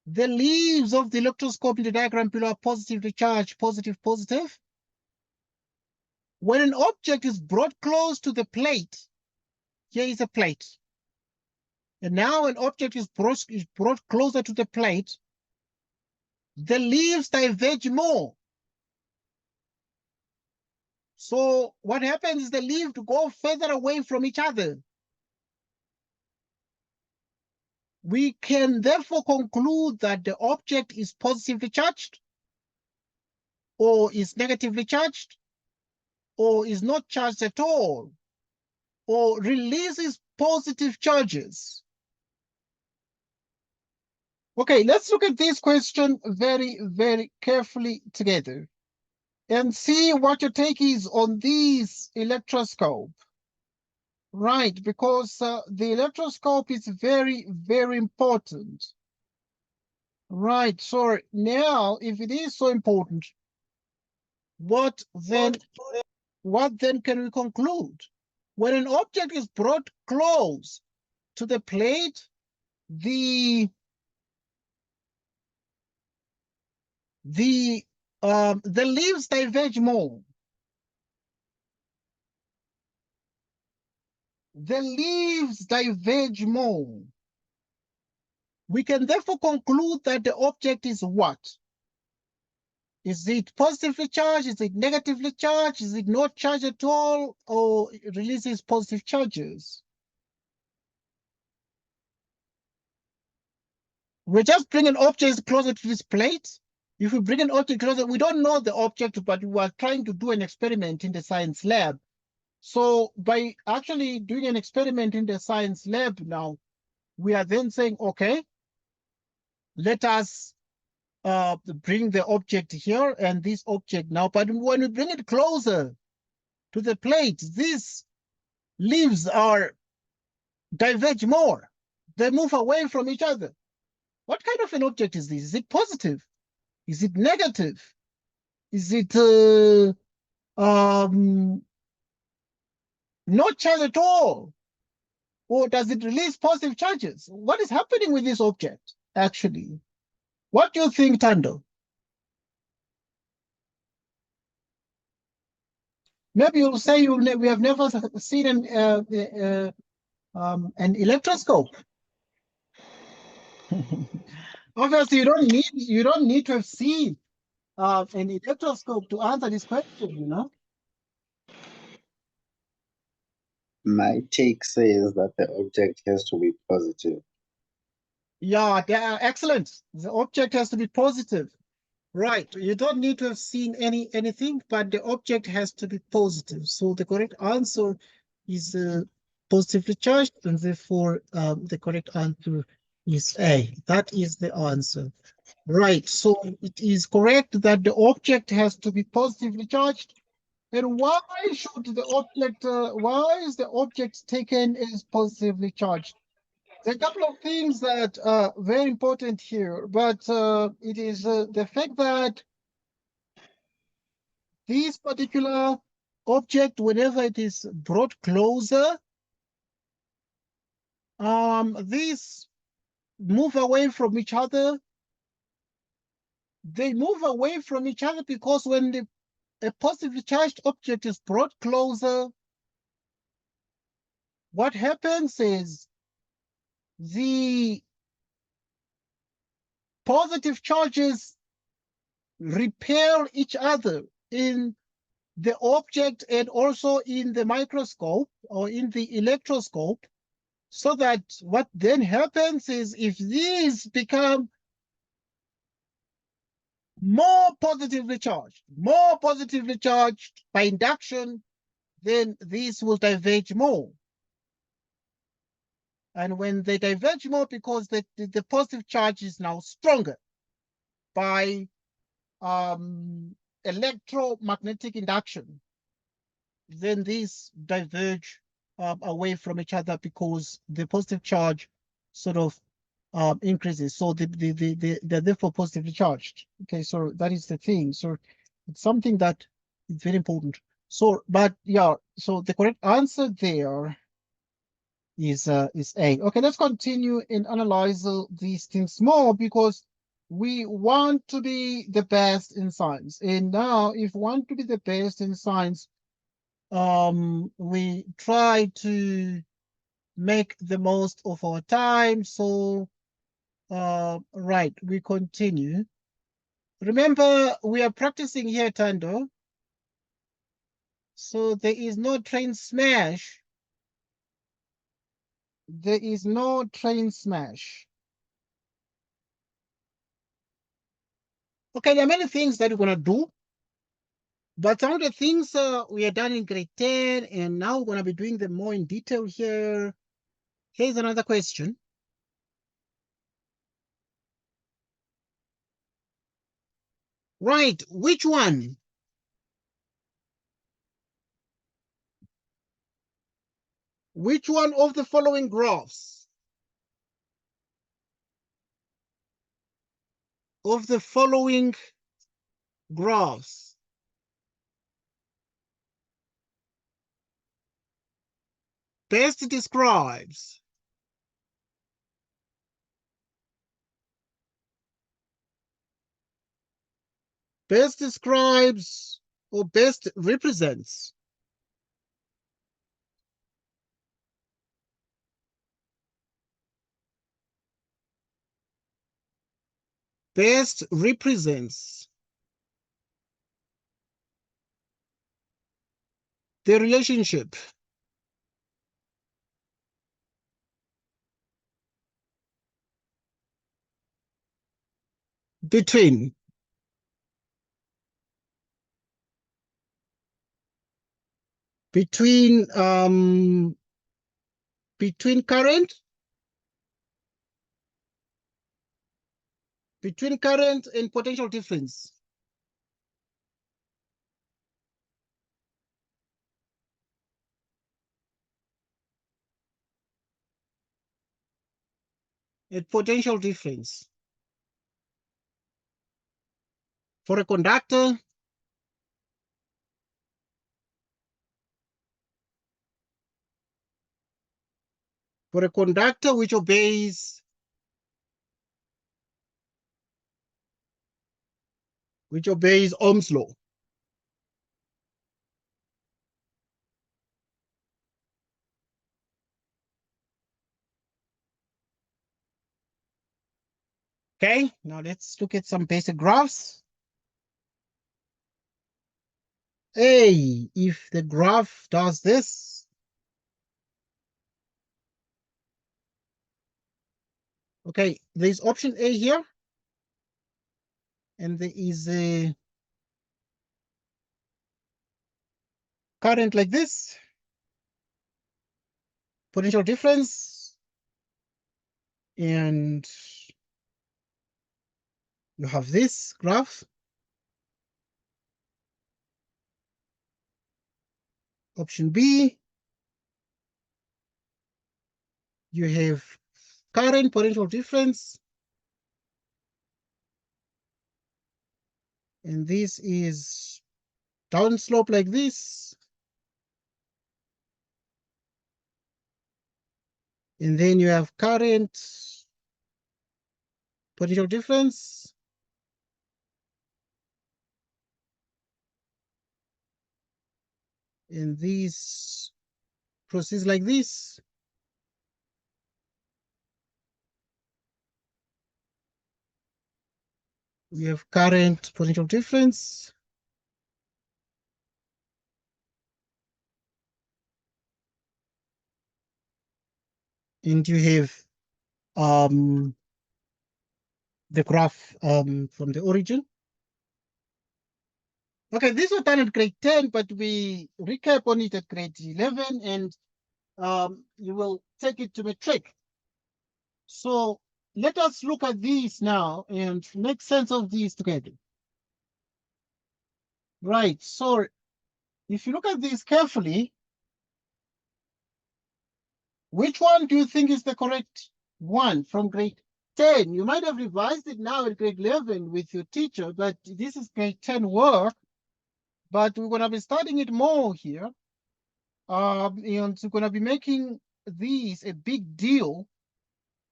of the electroscope in the diagram below are positively charged, positive, positive. When an object is brought close to the plate, here is a plate. And now an object is brought closer to the plate, the leaves diverge more. So what happens is the leaves go further away from each other. We can therefore conclude that the object is positively charged, or is negatively charged, or is not charged at all, or releases positive charges. Okay, let's look at this question very, very carefully together and see what your take is on this electroscope. Right, because the electroscope is very, very important. Right, so now, if it is so important, what then can we conclude? When an object is brought close to the plate, the leaves diverge more. The leaves diverge more. We can therefore conclude that the object is what? Is it positively charged? Is it negatively charged? Is it not charged at all? Or it releases positive charges? We're just bringing objects closer to this plate. If we bring an object closer, we don't know the object, but we are trying to do an experiment in the science lab. So by actually doing an experiment in the science lab now, we are then saying, okay, let us bring the object here and this object now. But when we bring it closer to the plate, these leaves are diverge more. They move away from each other. What kind of an object is this? Is it positive? Is it negative? Is it not charged at all? Or does it release positive charges? What is happening with this object, actually? What do you think, Tando? Maybe you'll say we have never seen an electroscope. Obviously, you don't need to have seen an electroscope to answer this question, you know. My take says that the object has to be positive. Yeah, excellent. The object has to be positive. Right. You don't need to have seen anything, but the object has to be positive. So the correct answer is positively charged, and therefore the correct answer is A. That is the answer. Right. So it is correct that the object has to be positively charged. And why should the object? Why is the object taken as positively charged? There are a couple of things that are very important here, but it is the fact that this particular object, whenever it is brought closer, these move away from each other. They move away from each other because when a positively charged object is brought closer, what happens is the positive charges repel each other in the object and also in the microscope or in the electroscope, so that what then happens is if these become more positively charged by induction, then these will diverge more. And when they diverge more, because the positive charge is now stronger by electromagnetic induction, then these diverge away from each other because the positive charge sort of increases. So they're therefore positively charged. Okay, so that is the thing. So it's something that is very important. So, but yeah, so the correct answer there is A. Okay, let's continue and analyze these things more, because we want to be the best in science. And now, if we want to be the best in science, we try to make the most of our time. So, right, we continue. Remember, we are practicing here, Tando. So there is no train smash. There is no train smash. Okay, there are many things that we're going to do, but some of the things we are done in grade 10, and now we're going to be doing them more in detail here. Here's another question. Right, which one? Which one of the following graphs? Of the following graphs best describes or best represents the relationship between current and potential difference. And potential difference. For a conductor, which obeys Ohm's law. Okay, now let's look at some basic graphs. A, if the graph does this, okay, there's option A here, and there is a current like this, potential difference, and you have this graph. Option B, you have current, potential difference, and this is downslope like this, And then you have current, potential difference. And these proceeds like this. We have current, potential difference. And you have the graph from the origin. Okay, this was done at grade 10, but we recap on it at grade 11, and you will take it to matric. So let us look at these now and make sense of these together. Right, so if you look at these carefully, which one do you think is the correct one from grade 10? You might have revised it now at grade 11 with your teacher, but this is grade 10 work, but we're gonna be studying it more here. And we're gonna be making these a big deal.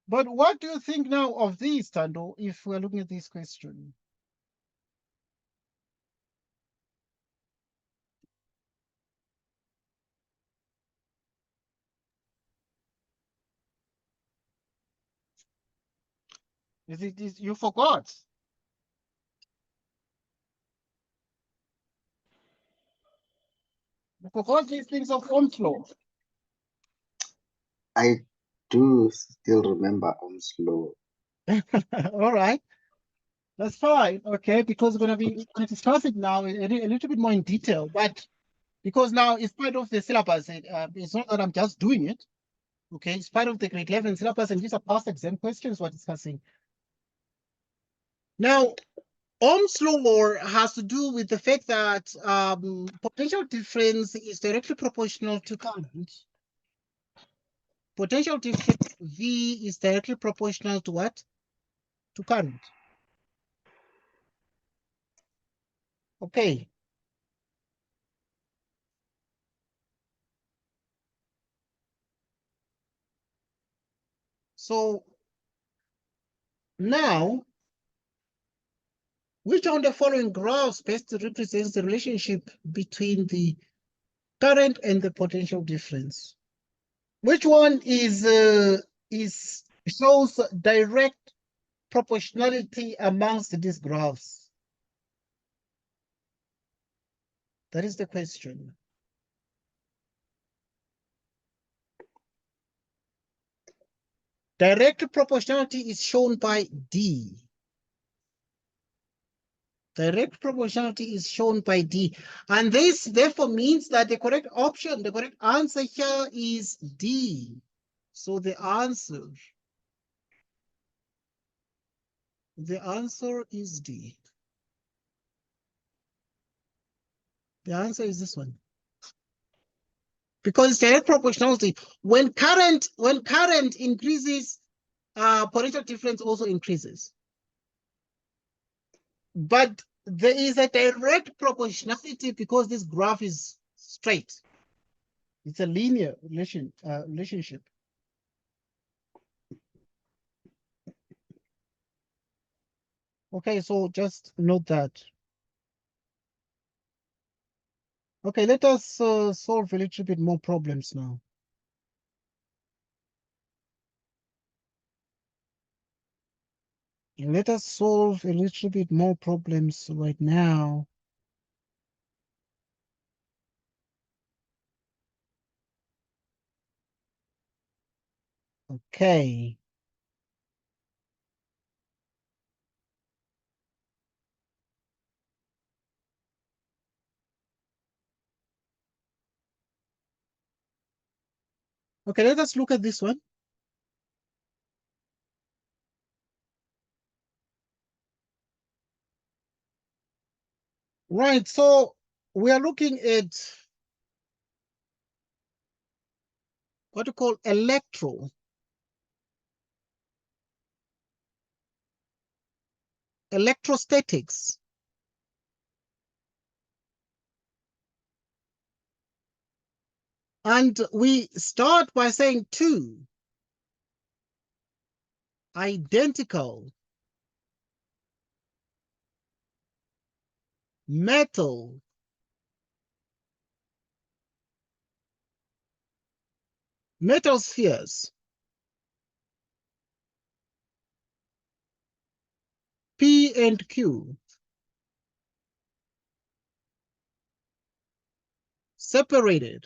But what do you think now of these, Tando, if we're looking at this question? Is you forgot? You forgot these things of Ohm's law. I do still remember Ohm's law. All right, that's fine. Okay, because we're going to discuss it now a little bit more in detail. But because now it's part of the syllabus, it's not that I'm just doing it. Okay, it's part of the grade 11 syllabus, and these are past exam questions we're discussing. Now, Ohm's law has to do with the fact that potential difference is directly proportional to current. Potential difference V is directly proportional to what? To current. Okay. So now, which of the following graphs best represents the relationship between the current and the potential difference? Which one shows direct proportionality amongst these graphs? That is the question. Direct proportionality is shown by D. Direct proportionality is shown by D. And this therefore means that the correct option, the correct answer here is D. So the answer is D. The answer is this one. Because direct proportionality, when current increases, potential difference also increases. But there is a direct proportionality because this graph is straight. It's a linear relationship. Okay, so just note that. Okay, let us solve a little bit more problems now. Let us solve a little bit more problems right now. Okay. Okay, let us look at this one. Right, so we are looking at what you call electrostatics. And we start by saying 2. identical, metal, metal spheres, P and Q, separated,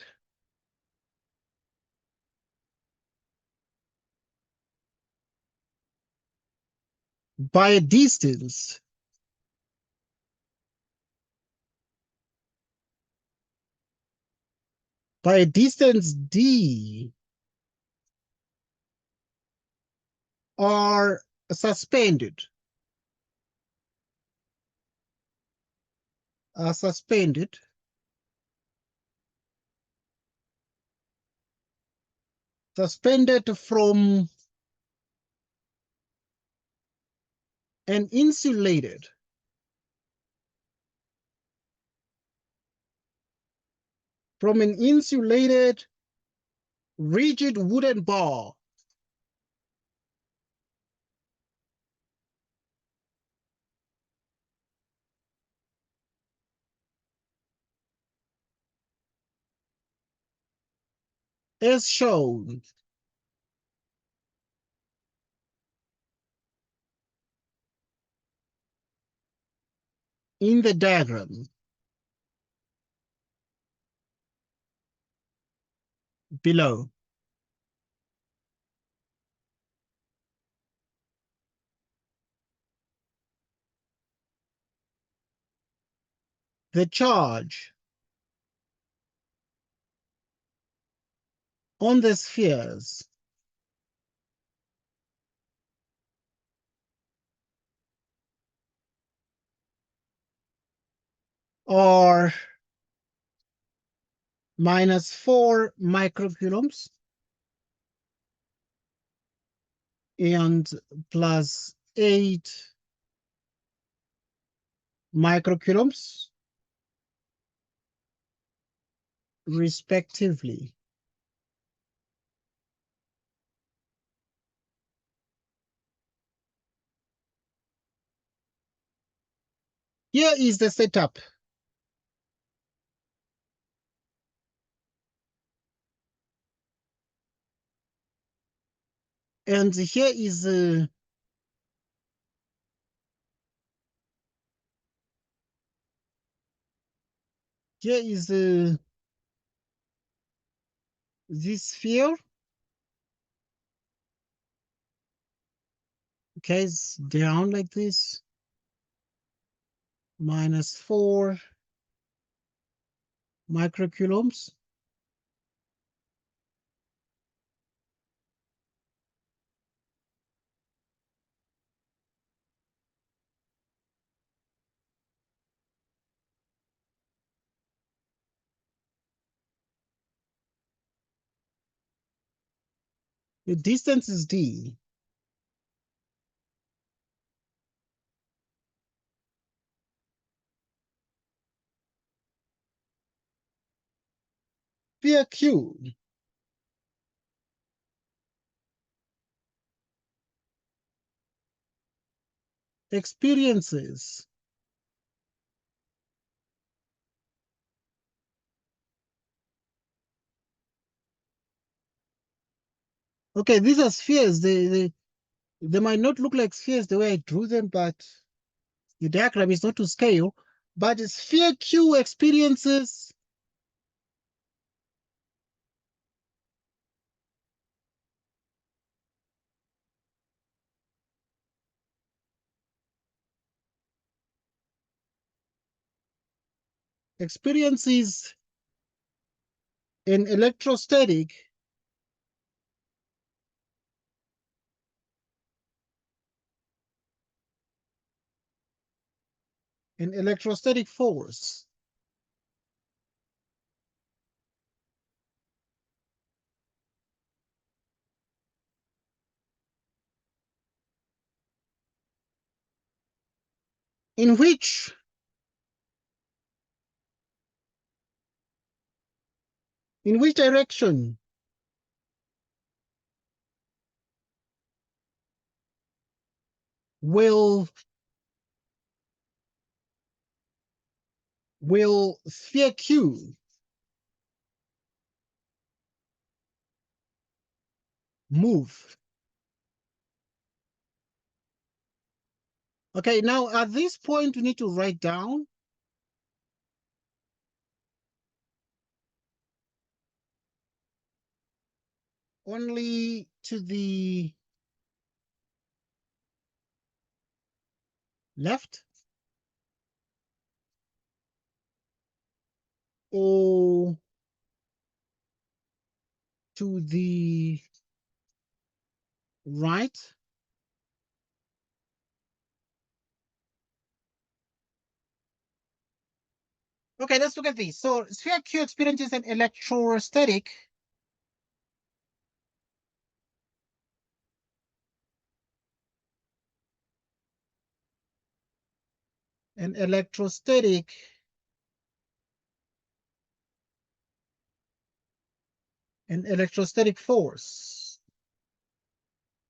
by a distance, by a distance d, are suspended, suspended from an insulated rigid wooden bar as shown in the diagram below. The charge on the spheres are -4 microcoulombs and +8 microcoulombs, respectively. Here is the setup. And here is this sphere. Okay, it's down like this. -4 microcoulombs. The distance is d. Sphere Q. Experiences okay, these are spheres. They might not look like spheres the way I drew them, but the diagram is not to scale. But sphere Q experiences experiences an electrostatic force in which direction will sphere Q move? Okay, now at this point, we need to write down only to the left or to the right. Okay, let's look at these. So sphere Q experiences an electrostatic force.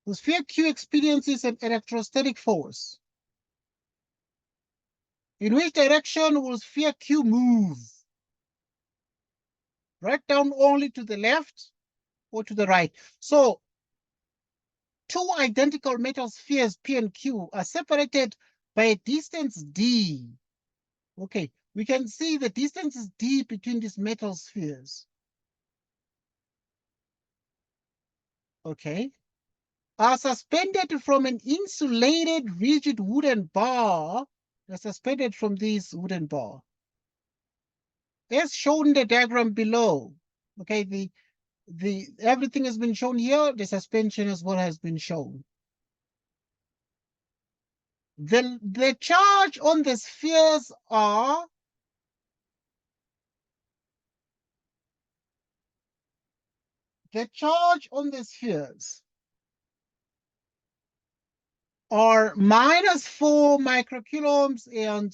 The sphere Q experiences an electrostatic force. In which direction will sphere Q move? Write down only to the left or to the right. So two identical metal spheres P and Q are separated by a distance d. Okay, we can see the distance is d between these metal spheres. Okay, are suspended from an insulated rigid wooden bar. They're suspended from this wooden bar, as shown in the diagram below. Okay, the everything has been shown here. The suspension is what has been shown. The charge on the spheres are -4 microcoulombs and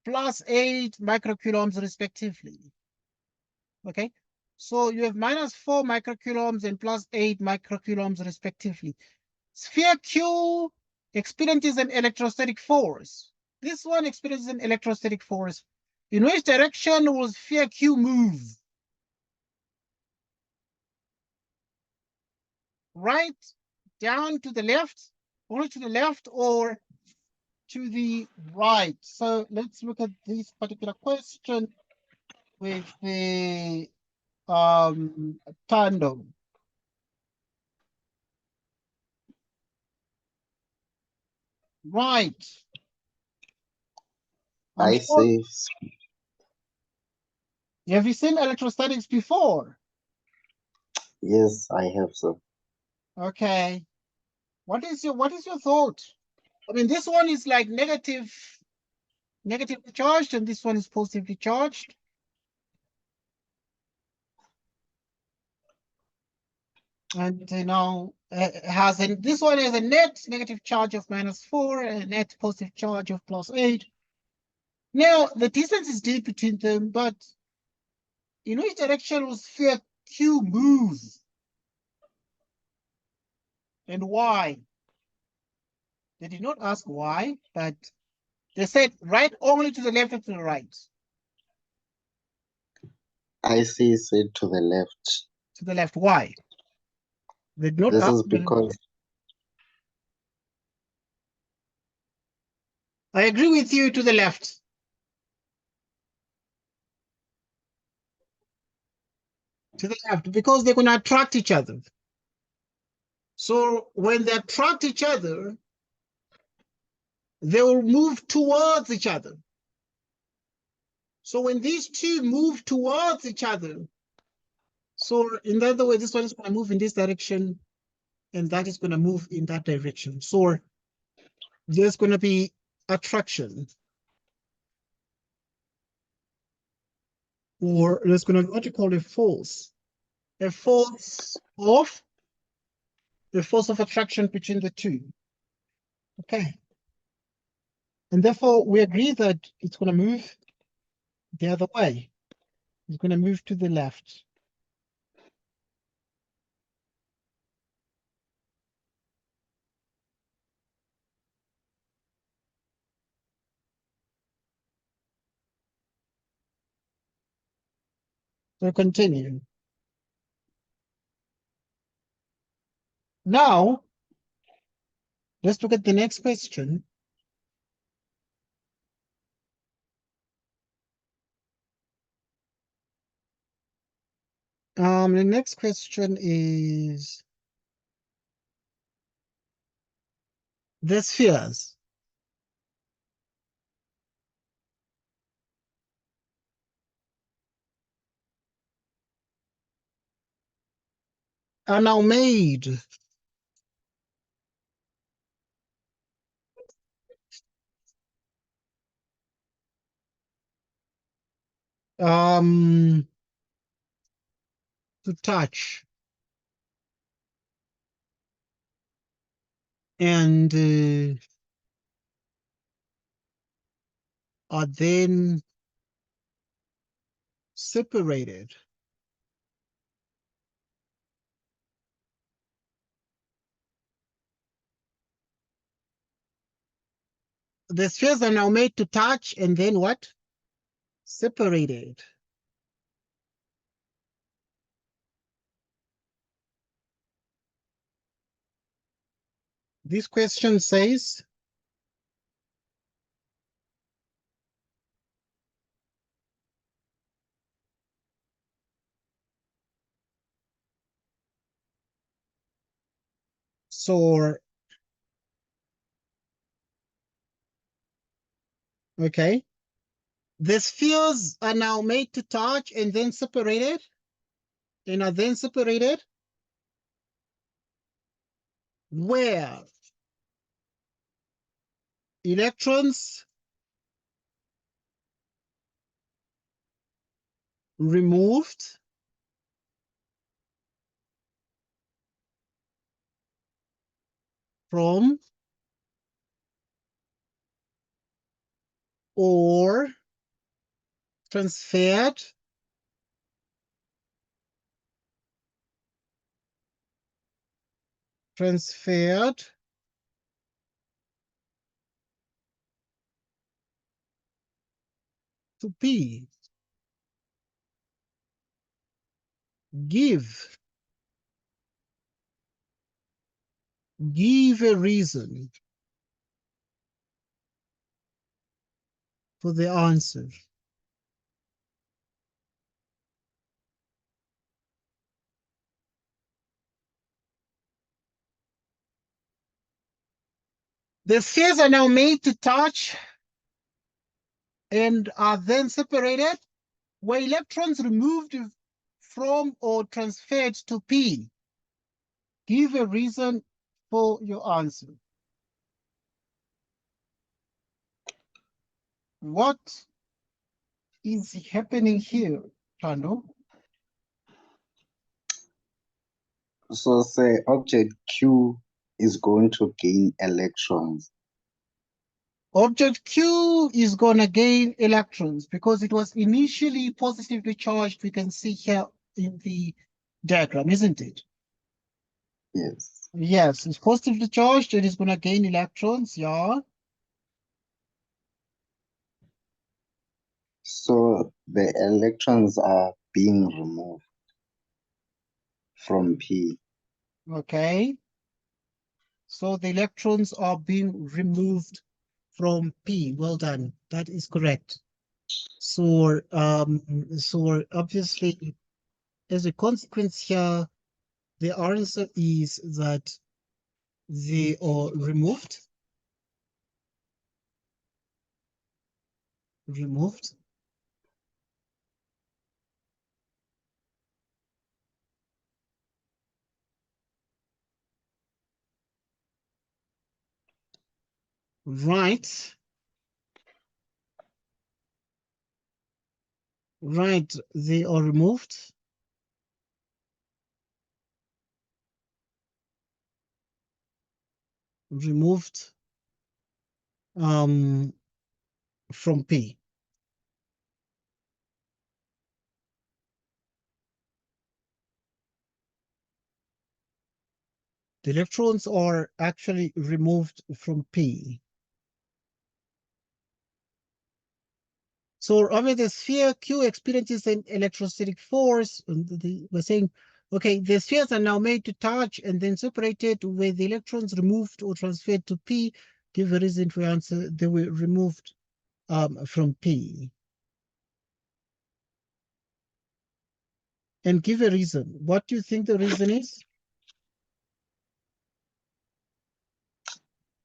+8 microcoulombs respectively. Okay, so you have -4 microcoulombs and +8 microcoulombs respectively. Sphere Q experiences an electrostatic force. This one experiences an electrostatic force. In which direction will sphere Q move? Right, down, to the left, only to the left, or to the right? So let's look at this particular question with the tandem. Right. I see. Have you seen electrostatics before? Yes, I have, sir. Okay. What is your thought? I mean, this one is like negatively charged, and this one is positively charged. And this one has a net negative charge of -4 and a net positive charge of +8. Now the distance is d between them, but in which direction will sphere Q move? And why? They did not ask why, but they said right only to the left or to the right. I see said to the left. To the left. Why? They did not This ask. is because I agree with you, to the left. To the left, because they're going to attract each other. So when they attract each other, they will move towards each other. So when these two move towards each other, so in other words, this one is going to move in this direction, and that is going to move in that direction. So there's going to be attraction. Or there's going to be what you call a force. A force of attraction between the two. Okay. And therefore, we agree that it's going to move the other way. It's going to move to the left. So continue. Now, let's look at the next question. The next question is the spheres. Are now made to touch and are then separated. The spheres are now made to touch and then what? Separated. This question says, so, okay. The spheres are now made to touch and then separated, and are then separated where electrons removed from or transferred to P. Give a reason for the answer. The spheres are now made to touch and are then separated where electrons removed from or transferred to P. Give a reason for your answer. What is happening here, Tando? So say object Q is going to gain electrons. Object Q is going to gain electrons because it was initially positively charged. We can see here in the diagram, isn't it? Yes. Yes, it's positively charged. It is going to gain electrons. Yeah. So the electrons are being removed from P. Okay. So the electrons are being removed from P. Well done. That is correct. So obviously, as a consequence here, the answer is that they are removed. Right. Right. They are removed. Removed from P. The electrons are actually removed from P. So over the sphere, Q experiences an electrostatic force. And we're saying, okay, the spheres are now made to touch and then separated with the electrons removed or transferred to P. Give a reason for your answer. They were removed from P. And give a reason. What do you think the reason is?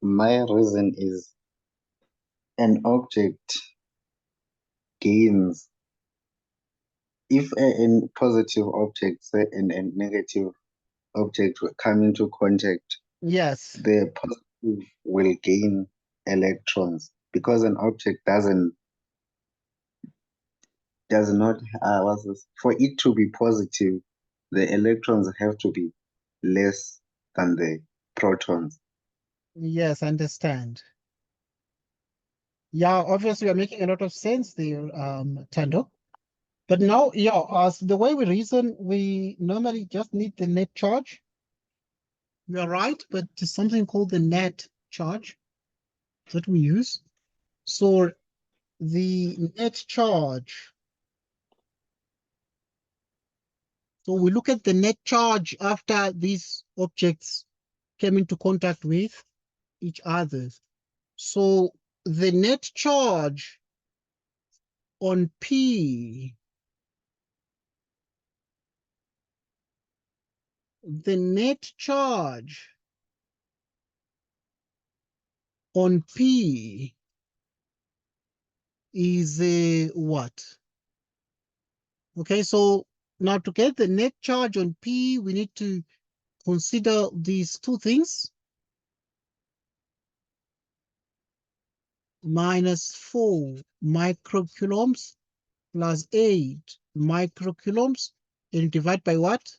My reason is an object gains if a positive object say, and a negative object will come into contact, Yes. the positive will gain electrons because an object does not what's this? For it to be positive, the electrons have to be less than the protons. Yes, understand. Yeah, obviously we're making a lot of sense there, Tando. But now, yeah, as the way we reason, we normally just need the net charge. You're right, but there's something called the net charge that we use. So the net charge. So we look at the net charge after these objects came into contact with each other. So the net charge on P, the net charge on P is what? Okay, so now to get the net charge on P, we need to consider these two things. -4 microcoulombs plus 8 microcoulombs and divide by what?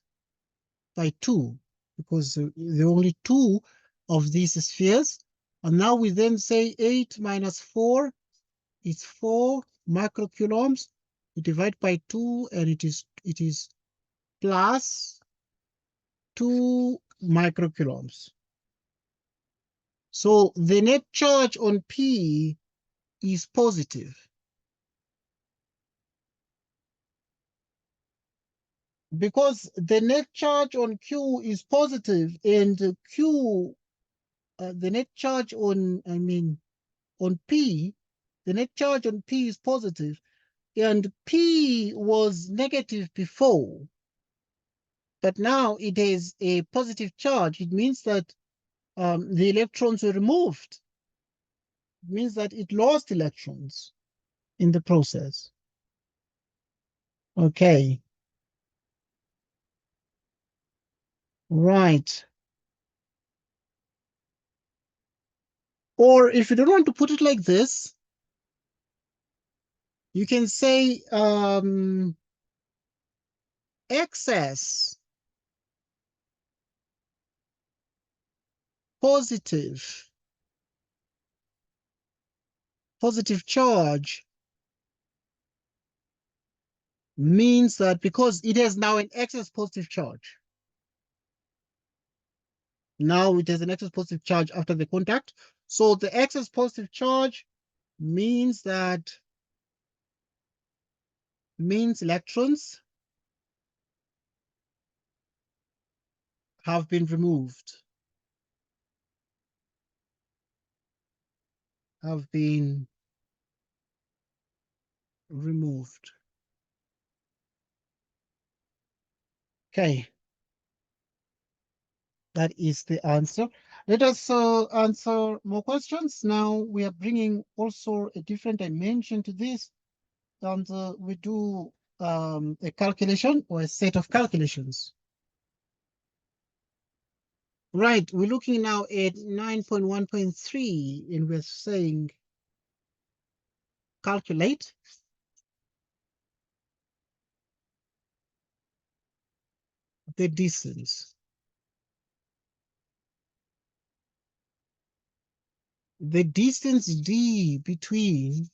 By 2, because there are only 2 of these spheres. And now we then say 8 minus 4 is 4 microcoulombs. We divide by 2 and it is plus 2 microcoulombs. So the net charge on P is positive. Because the net charge on Q is positive and Q, the net charge on, on P, the net charge on P is positive, and P was negative before, but now it is a positive charge. It means that the electrons were removed. It means that it lost electrons in the process. Okay. Right. Or if you don't want to put it like this, you can say excess positive charge means that because it has now an excess positive charge. Now it has an excess positive charge after the contact. So the excess positive charge means that electrons have been removed. Have been removed. Okay. That is the answer. Let us answer more questions. Now we are bringing also a different dimension to this, and we do a calculation or a set of calculations. Right, we're looking now at 9.1.3, and we're saying calculate the distance. The distance d between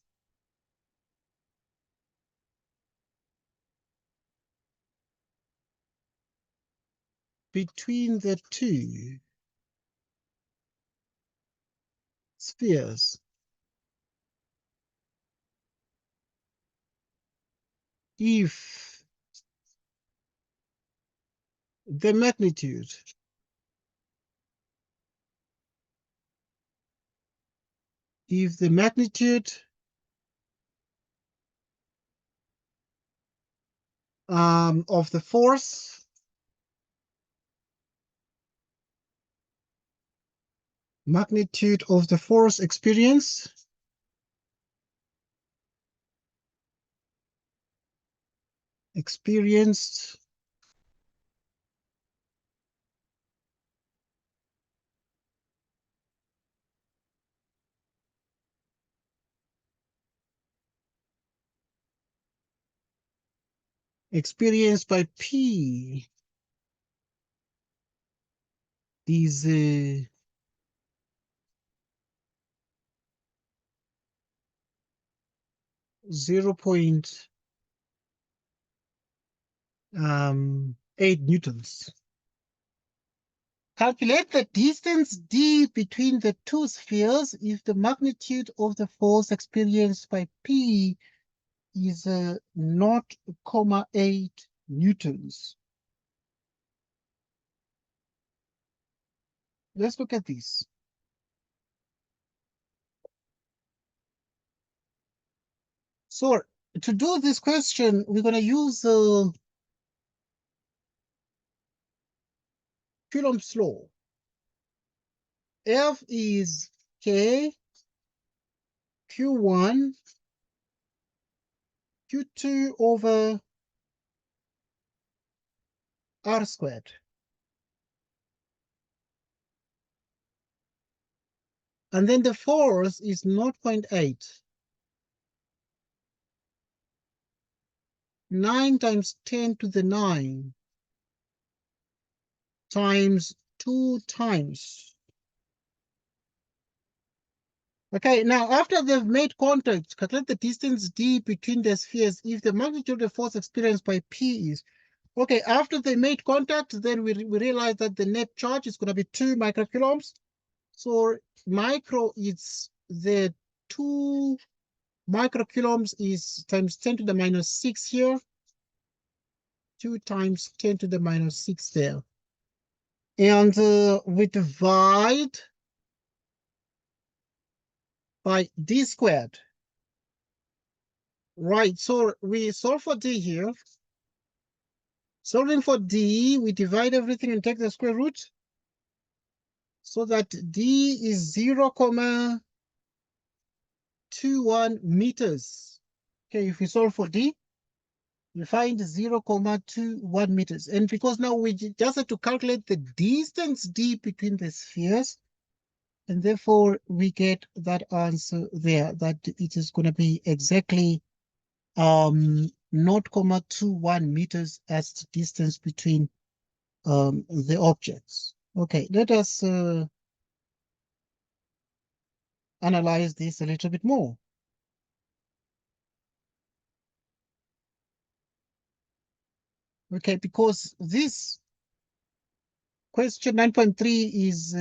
the two spheres. if the magnitude of the force experienced by P is 0.8 newtons. Calculate the distance d between the two spheres if the magnitude of the force experienced by P is 0.8 newtons. Let's look at this. So to do this question, we're going to use Coulomb's law. F is K, Q1, Q2 over R squared. And then the force is 0.8. 9 times 10 to the 9 times 2 times. Okay, now after they've made contact, calculate the distance d between the spheres if the magnitude of the force experienced by P is. Okay, after they made contact, then we realize that the net charge is going to be 2 microcoulombs. So micro is the 2 microcoulombs is times 10 to the minus 6 here. 2 times 10 to the minus 6 there. And we divide by d squared. Right, so we solve for d here. Solving for d, we divide everything and take the square root. So that d is 0.21 meters. Okay, if we solve for d, we find 0.21 meters. And because now we just have to calculate the distance d between the spheres, and therefore we get that answer there, that it is going to be exactly 0.21 meters as the distance between the objects. Okay, let us analyze this a little bit more. Okay, because this question 9.3 is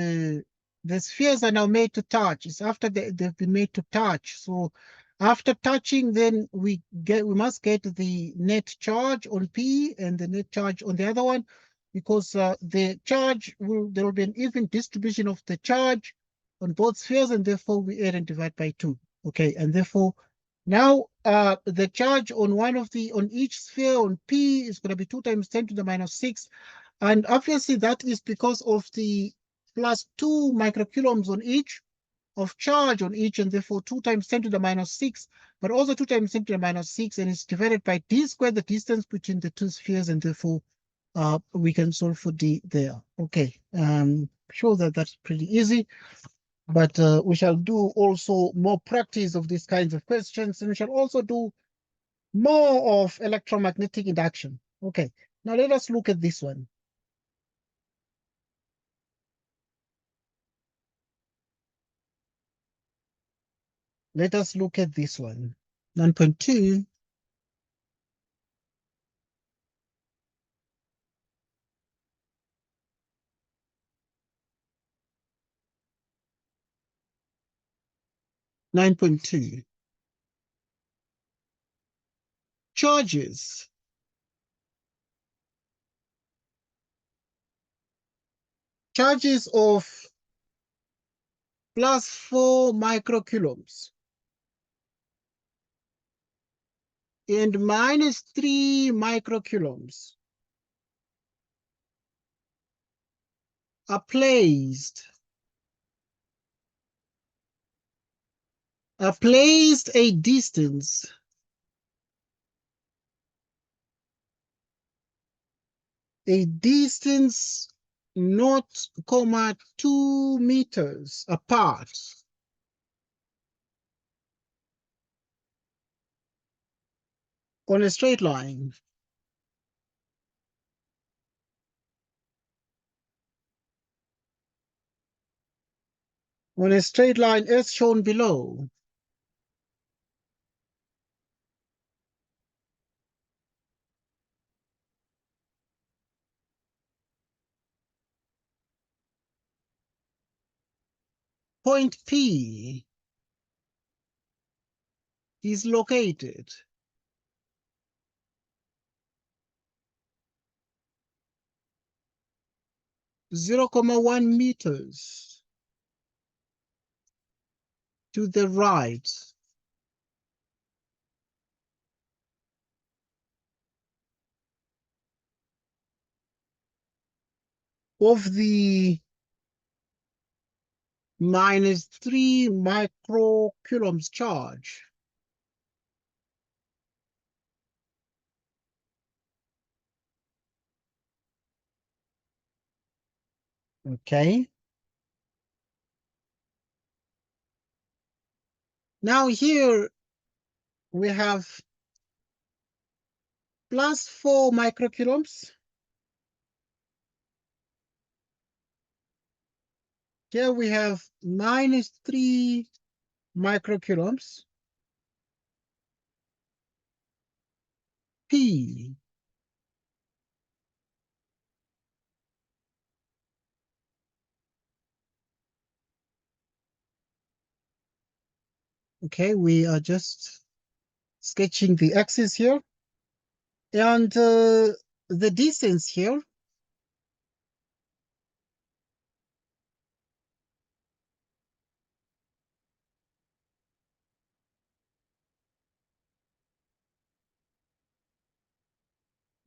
the spheres are now made to touch. It's after they've been made to touch. So after touching, then we must get the net charge on P and the net charge on the other one, because the charge there will be an even distribution of the charge on both spheres, and therefore we add and divide by 2. Okay, and therefore now the charge on each sphere on P is going to be 2 times 10 to the minus 6. And obviously that is because of the plus 2 microcoulombs on each of charge on each, and therefore 2 times 10 to the minus 6, but also 2 times 10 to the minus 6, and it's divided by d squared, the distance between the two spheres, and therefore we can solve for d there. Okay, sure that that's pretty easy, but we shall do also more practice of these kinds of questions, and we shall also do more of electromagnetic induction. Okay, now let us look at this one. Let us look at this one. 9.2. charges. Charges of +4 microcoulombs and -3 microcoulombs are placed a distance naught, 2 meters apart on a straight line. On a straight line as shown below. Point P is located (0.1 meters to the right of the -3 microcoulombs charge. Okay. Now here we have +4 microcoulombs. Here we have -3 microcoulombs. P. Okay, we are just sketching the axis here. And the distance here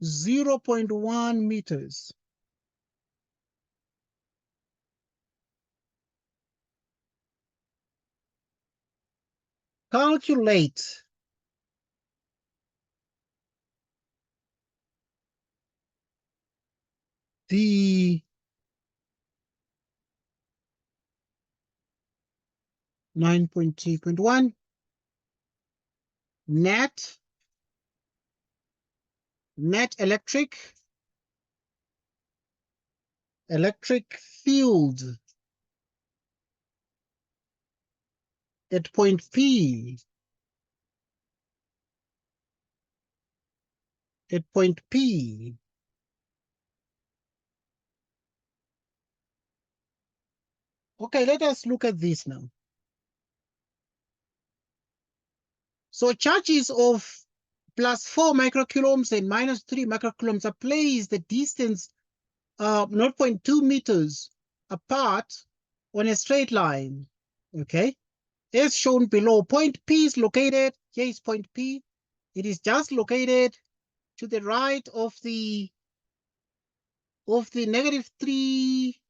(0.1 meters). Calculate the 9.3.1 net electric field at point P. Okay, let us look at this now. So charges of +4 microcoulombs and -3 microcoulombs are placed the distance 0.2 meters apart on a straight line. Okay, as shown below, point P is located, here is point P. It is just located to the right of the -3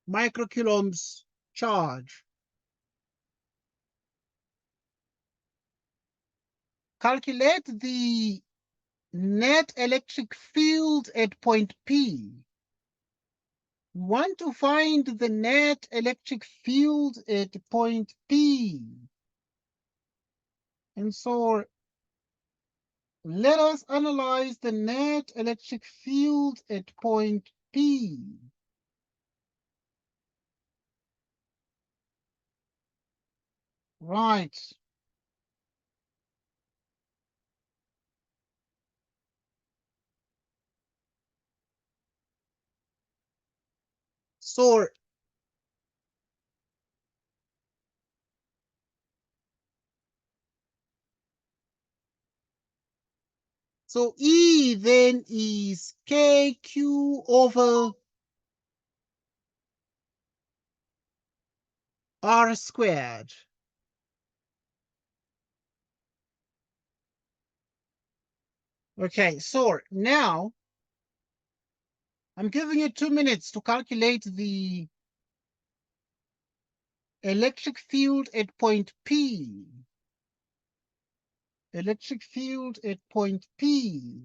microcoulombs charge. Calculate the net electric field at point P. We want to find the net electric field at point P. And so let us analyze the net electric field at point P. Right. So So E then is KQ over R squared. Okay, so now I'm giving you 2 minutes to calculate the electric field at point P. Electric field at point P.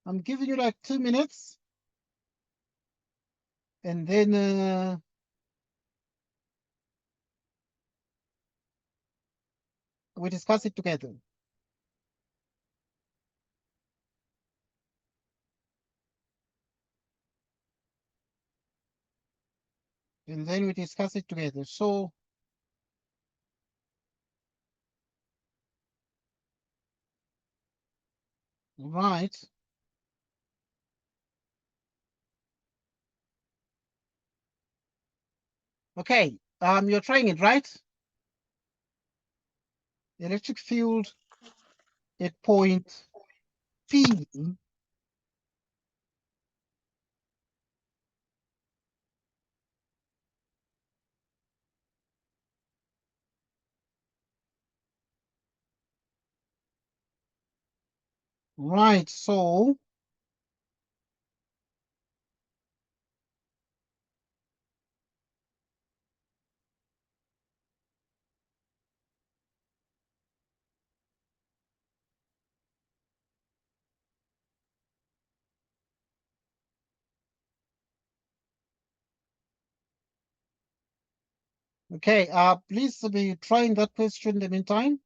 I'm giving you like 2 minutes. And then we discuss it together. And then we discuss it together. So right. Okay, you're trying it, right? Electric field at point P. Right, so okay, please be trying that question in the meantime.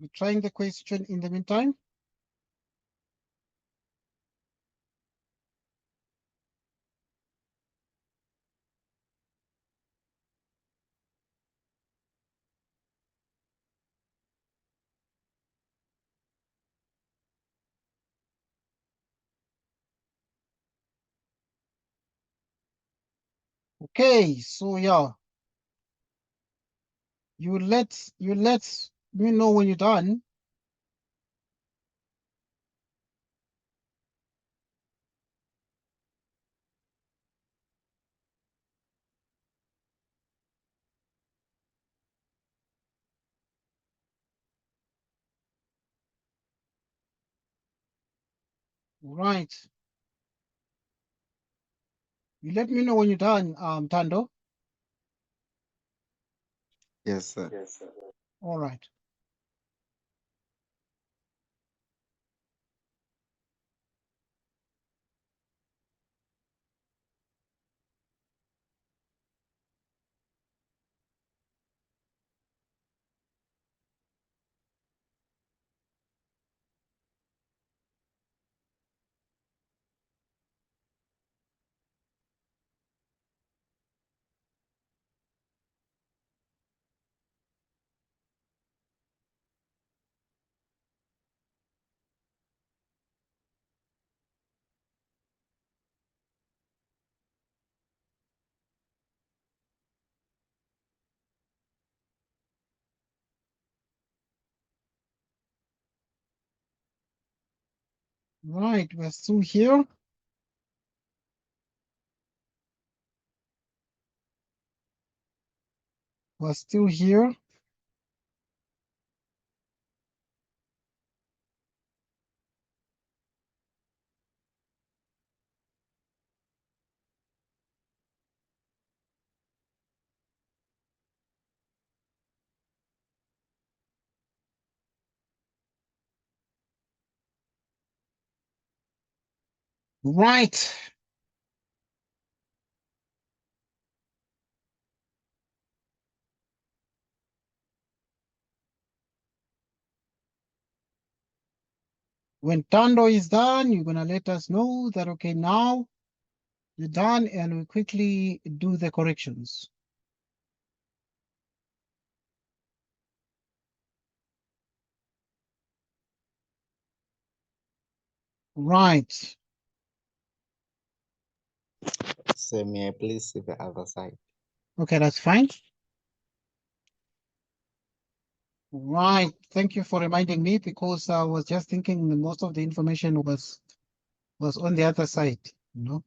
Be trying the question in the meantime. Okay, so yeah, you let me know when you're done. Right. You let me know when you're done, Tando. Yes, sir. All right. Right, we're still here. We're still here. Right. When Tando is done, you're gonna let us know that okay, now you're done, and we quickly do the corrections. Right. So may I please see the other side? Okay, that's fine. Right. Thank you for reminding me, because I was just thinking most of the information was on the other side, you know.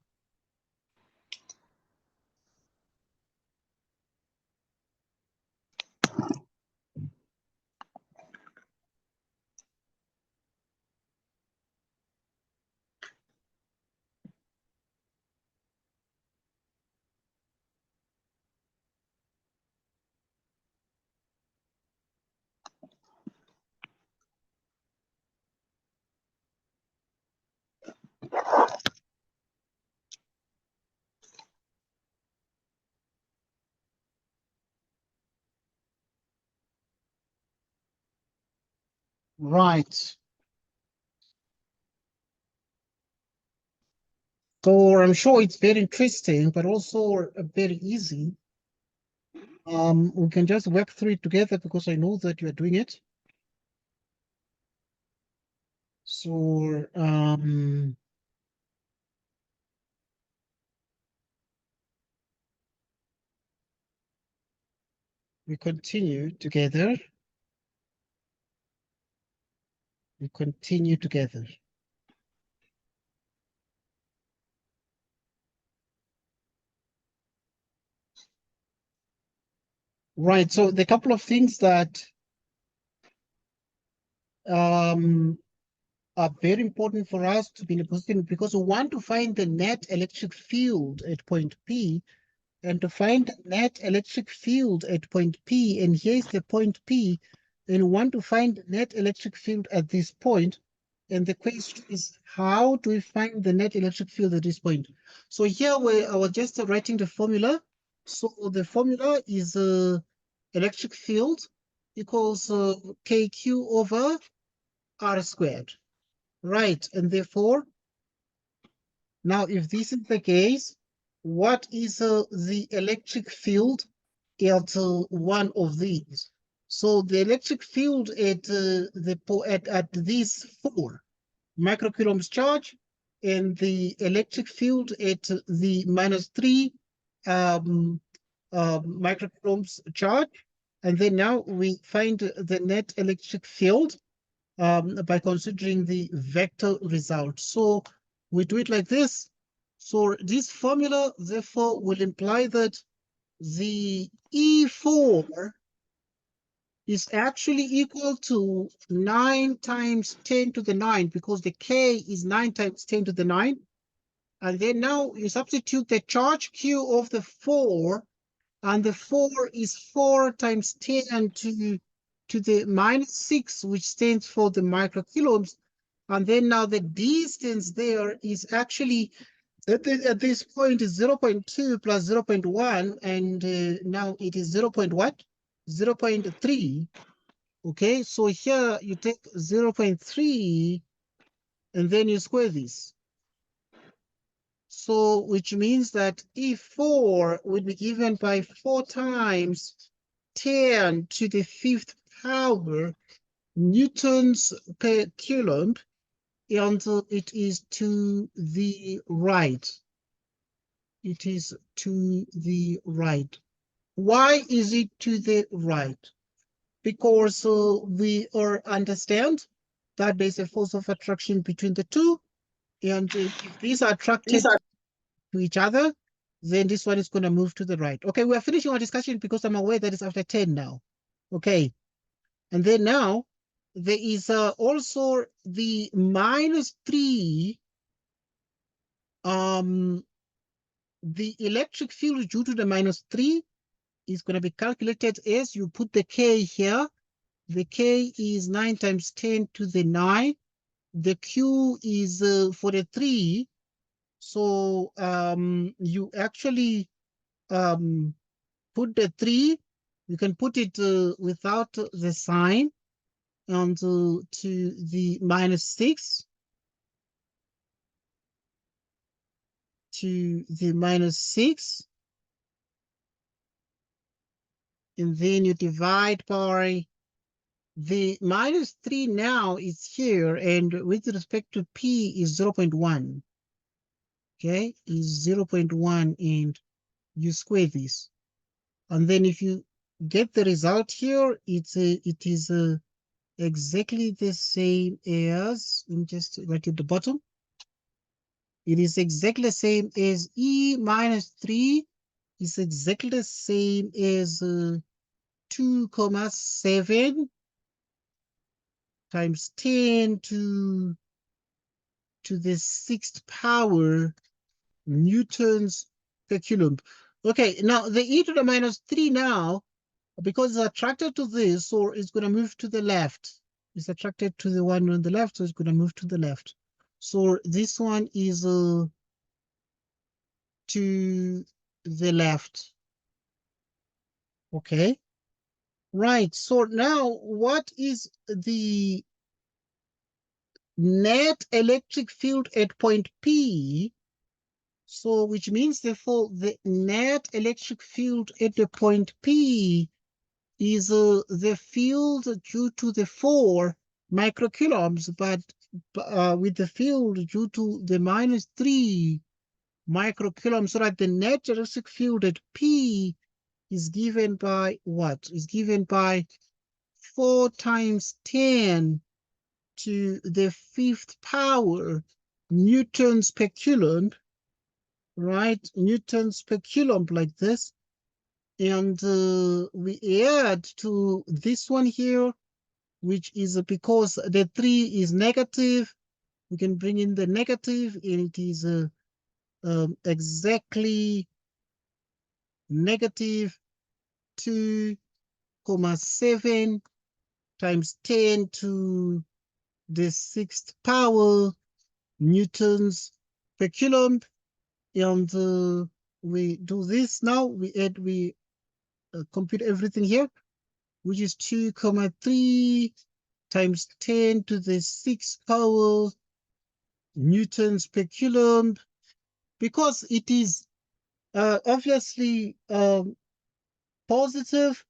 Right. So I'm sure it's very interesting, but also very easy. We can just work through it together because I know that you are doing it. So we continue together. We continue together. Right. So the couple of things that are very important for us to be in a position, because we want to find the net electric field at point P, and to find the net electric field at point P, and here's the point P, and we want to find net electric field at this point. And the question is, how do we find the net electric field at this point? So here I was just writing the formula. So the formula is electric field equals KQ over R squared. Right, and therefore, now if this is the case, what is the electric field at one of these? So the electric field at at these 4 microcoulombs charge, and the electric field at the -3 microcoulombs charge, and then now we find the net electric field by considering the vector result. So we do it like this. So this formula, therefore, will imply that the E4 is actually equal to 9 times 10 to the 9, because the K is 9 times 10 to the 9. And then now you substitute the charge Q of the 4, and the 4 is 4 times 10 to the -6, which stands for the microcoulombs. And then now the distance there is actually at this point is 0.2 plus 0.1, and now it is 0.3. Okay, so here you take 0.3 and then you square this. So which means that E4 would be given by 4 times 10 to the 5th power newtons per coulomb, and it is to the right. It is to the right. Why is it to the right? Because we understand that there's a force of attraction between the two, and if these are attracted to each other, then this one is going to move to the right. Okay, we're finishing our discussion because I'm aware that it's after 10 now. Okay, and then now there is also the -3. The electric field due to the -3 is going to be calculated as you put the K here. The K is 9 times 10 to the 9. The Q is 43. So you actually put the 3. You can put it without the sign, and to the -6. To the -6. And then you divide by the -3 now is here, and with respect to P is 0.1. Okay, is 0.1, and you square this. And then if you get the result here, it is exactly the same as, let me just write at the bottom. It is exactly the same as E minus 3 is exactly the same as 2,7 times 10 to the 6th power newtons per coulomb. Okay, now the e to the minus 3 now, because it's attracted to this, so it's going to move to the left. It's attracted to the one on the left, so it's going to move to the left. So this one is to the left. Okay. Right. So now what is the net electric field at point P? So which means therefore the net electric field at the point P is the field due to the 4 microcoulombs, but with the field due to the minus 3 microcoulombs, so that the net electric field at P is given by what? Is given by 4 times 10 to the 5th power newtons per coulomb, right? Newtons per coulomb like this. And we add to this one here, which is because the 3 is negative, we can bring in the negative, and it is exactly negative 2,7 times 10 to the 6th power newtons per coulomb. And we do this now, we compute everything here, which is 2,3 times 10 to the 6th power newtons per coulomb, because it is obviously positive,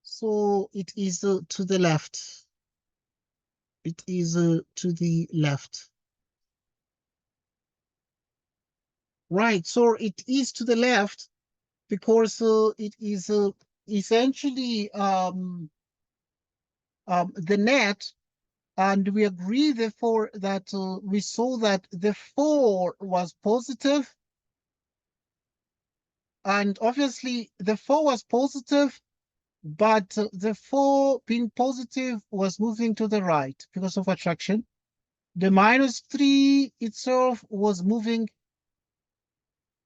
so it is to the left. It is to the left. Right, so it is to the left because it is essentially the net, and we agree therefore that we saw that the 4 was positive, and obviously the 4 was positive, but the 4 being positive was moving to the right because of attraction. The minus 3 itself was moving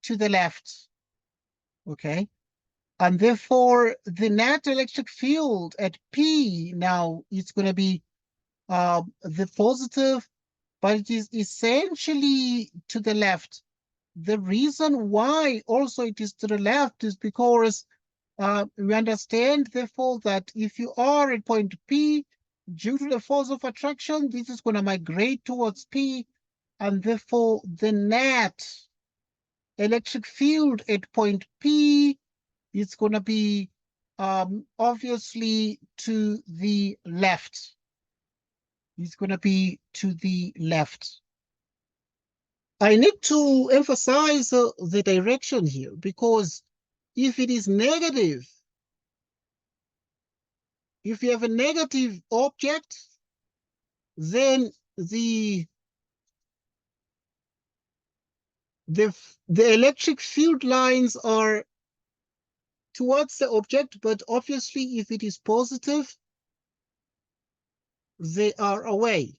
to the left, okay? And therefore, the net electric field at P now is going to be the positive, but it is essentially to the left. The reason why also it is to the left is because we understand, therefore, that if you are at point P, due to the force of attraction, this is going to migrate towards P, and therefore the net electric field at point P is going to be obviously to the left. It's going to be to the left. I need to emphasize the direction here, because if it is negative, if you have a negative object, then the electric field lines are towards the object, but obviously if it is positive, they are away.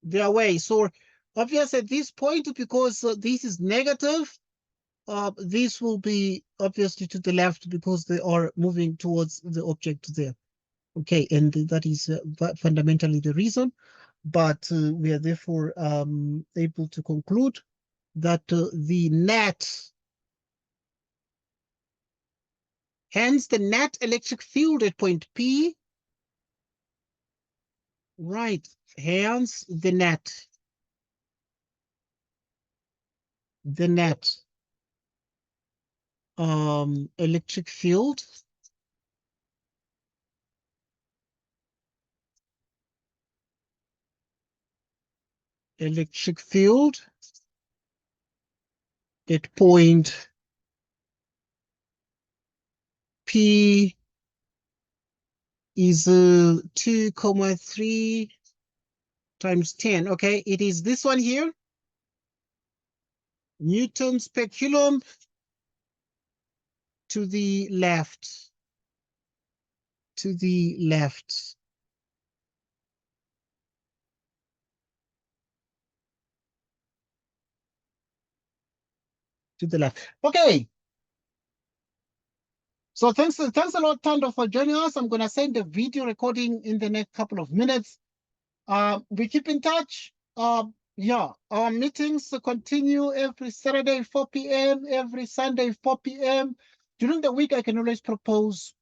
They're away. So obviously at this point, because this is negative, this will be obviously to the left because they are moving towards the object there. Okay, and that is fundamentally the reason. But we are therefore able to conclude that the net, hence the net electric field at point P, right, hence the net electric field at point P is 2,3 times 10. Okay, it is this one here. Newtons per coulomb to the left. To the left. To the left. Okay. So thanks a lot, Tando, for joining us. I'm gonna send the video recording in the next couple of minutes. We keep in touch. Yeah, our meetings continue every Saturday 4 p.m., every Sunday 4 p.m. During the week, I can always propose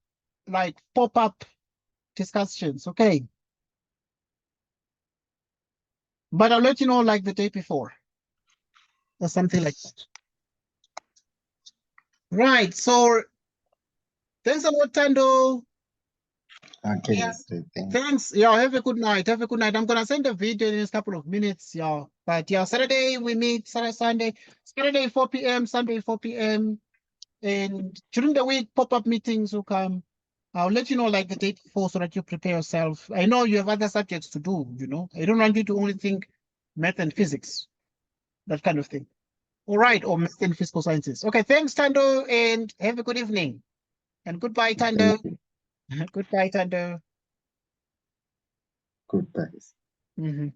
like pop-up discussions, okay? But I'll let you know like the day before or something like that. Right, so thanks a lot, Tando. Okay, Yeah. so thanks. Thanks. Yeah, have a good night. Have a good night. I'm gonna send a video in a couple of minutes. Yeah. But yeah, Saturday we meet, Sunday, Saturday 4 p.m., Sunday 4 p.m. And during the week, pop-up meetings will come. I'll let you know like the day before so that you prepare yourself. I know you have other subjects to do, you know. I don't want you to only think math and physics, that kind of thing. All right, or math and physical sciences. Okay, thanks, Tando, and have a good evening. And goodbye, Tando. Thank you. Goodbye, Tando. Goodbye. Mhm.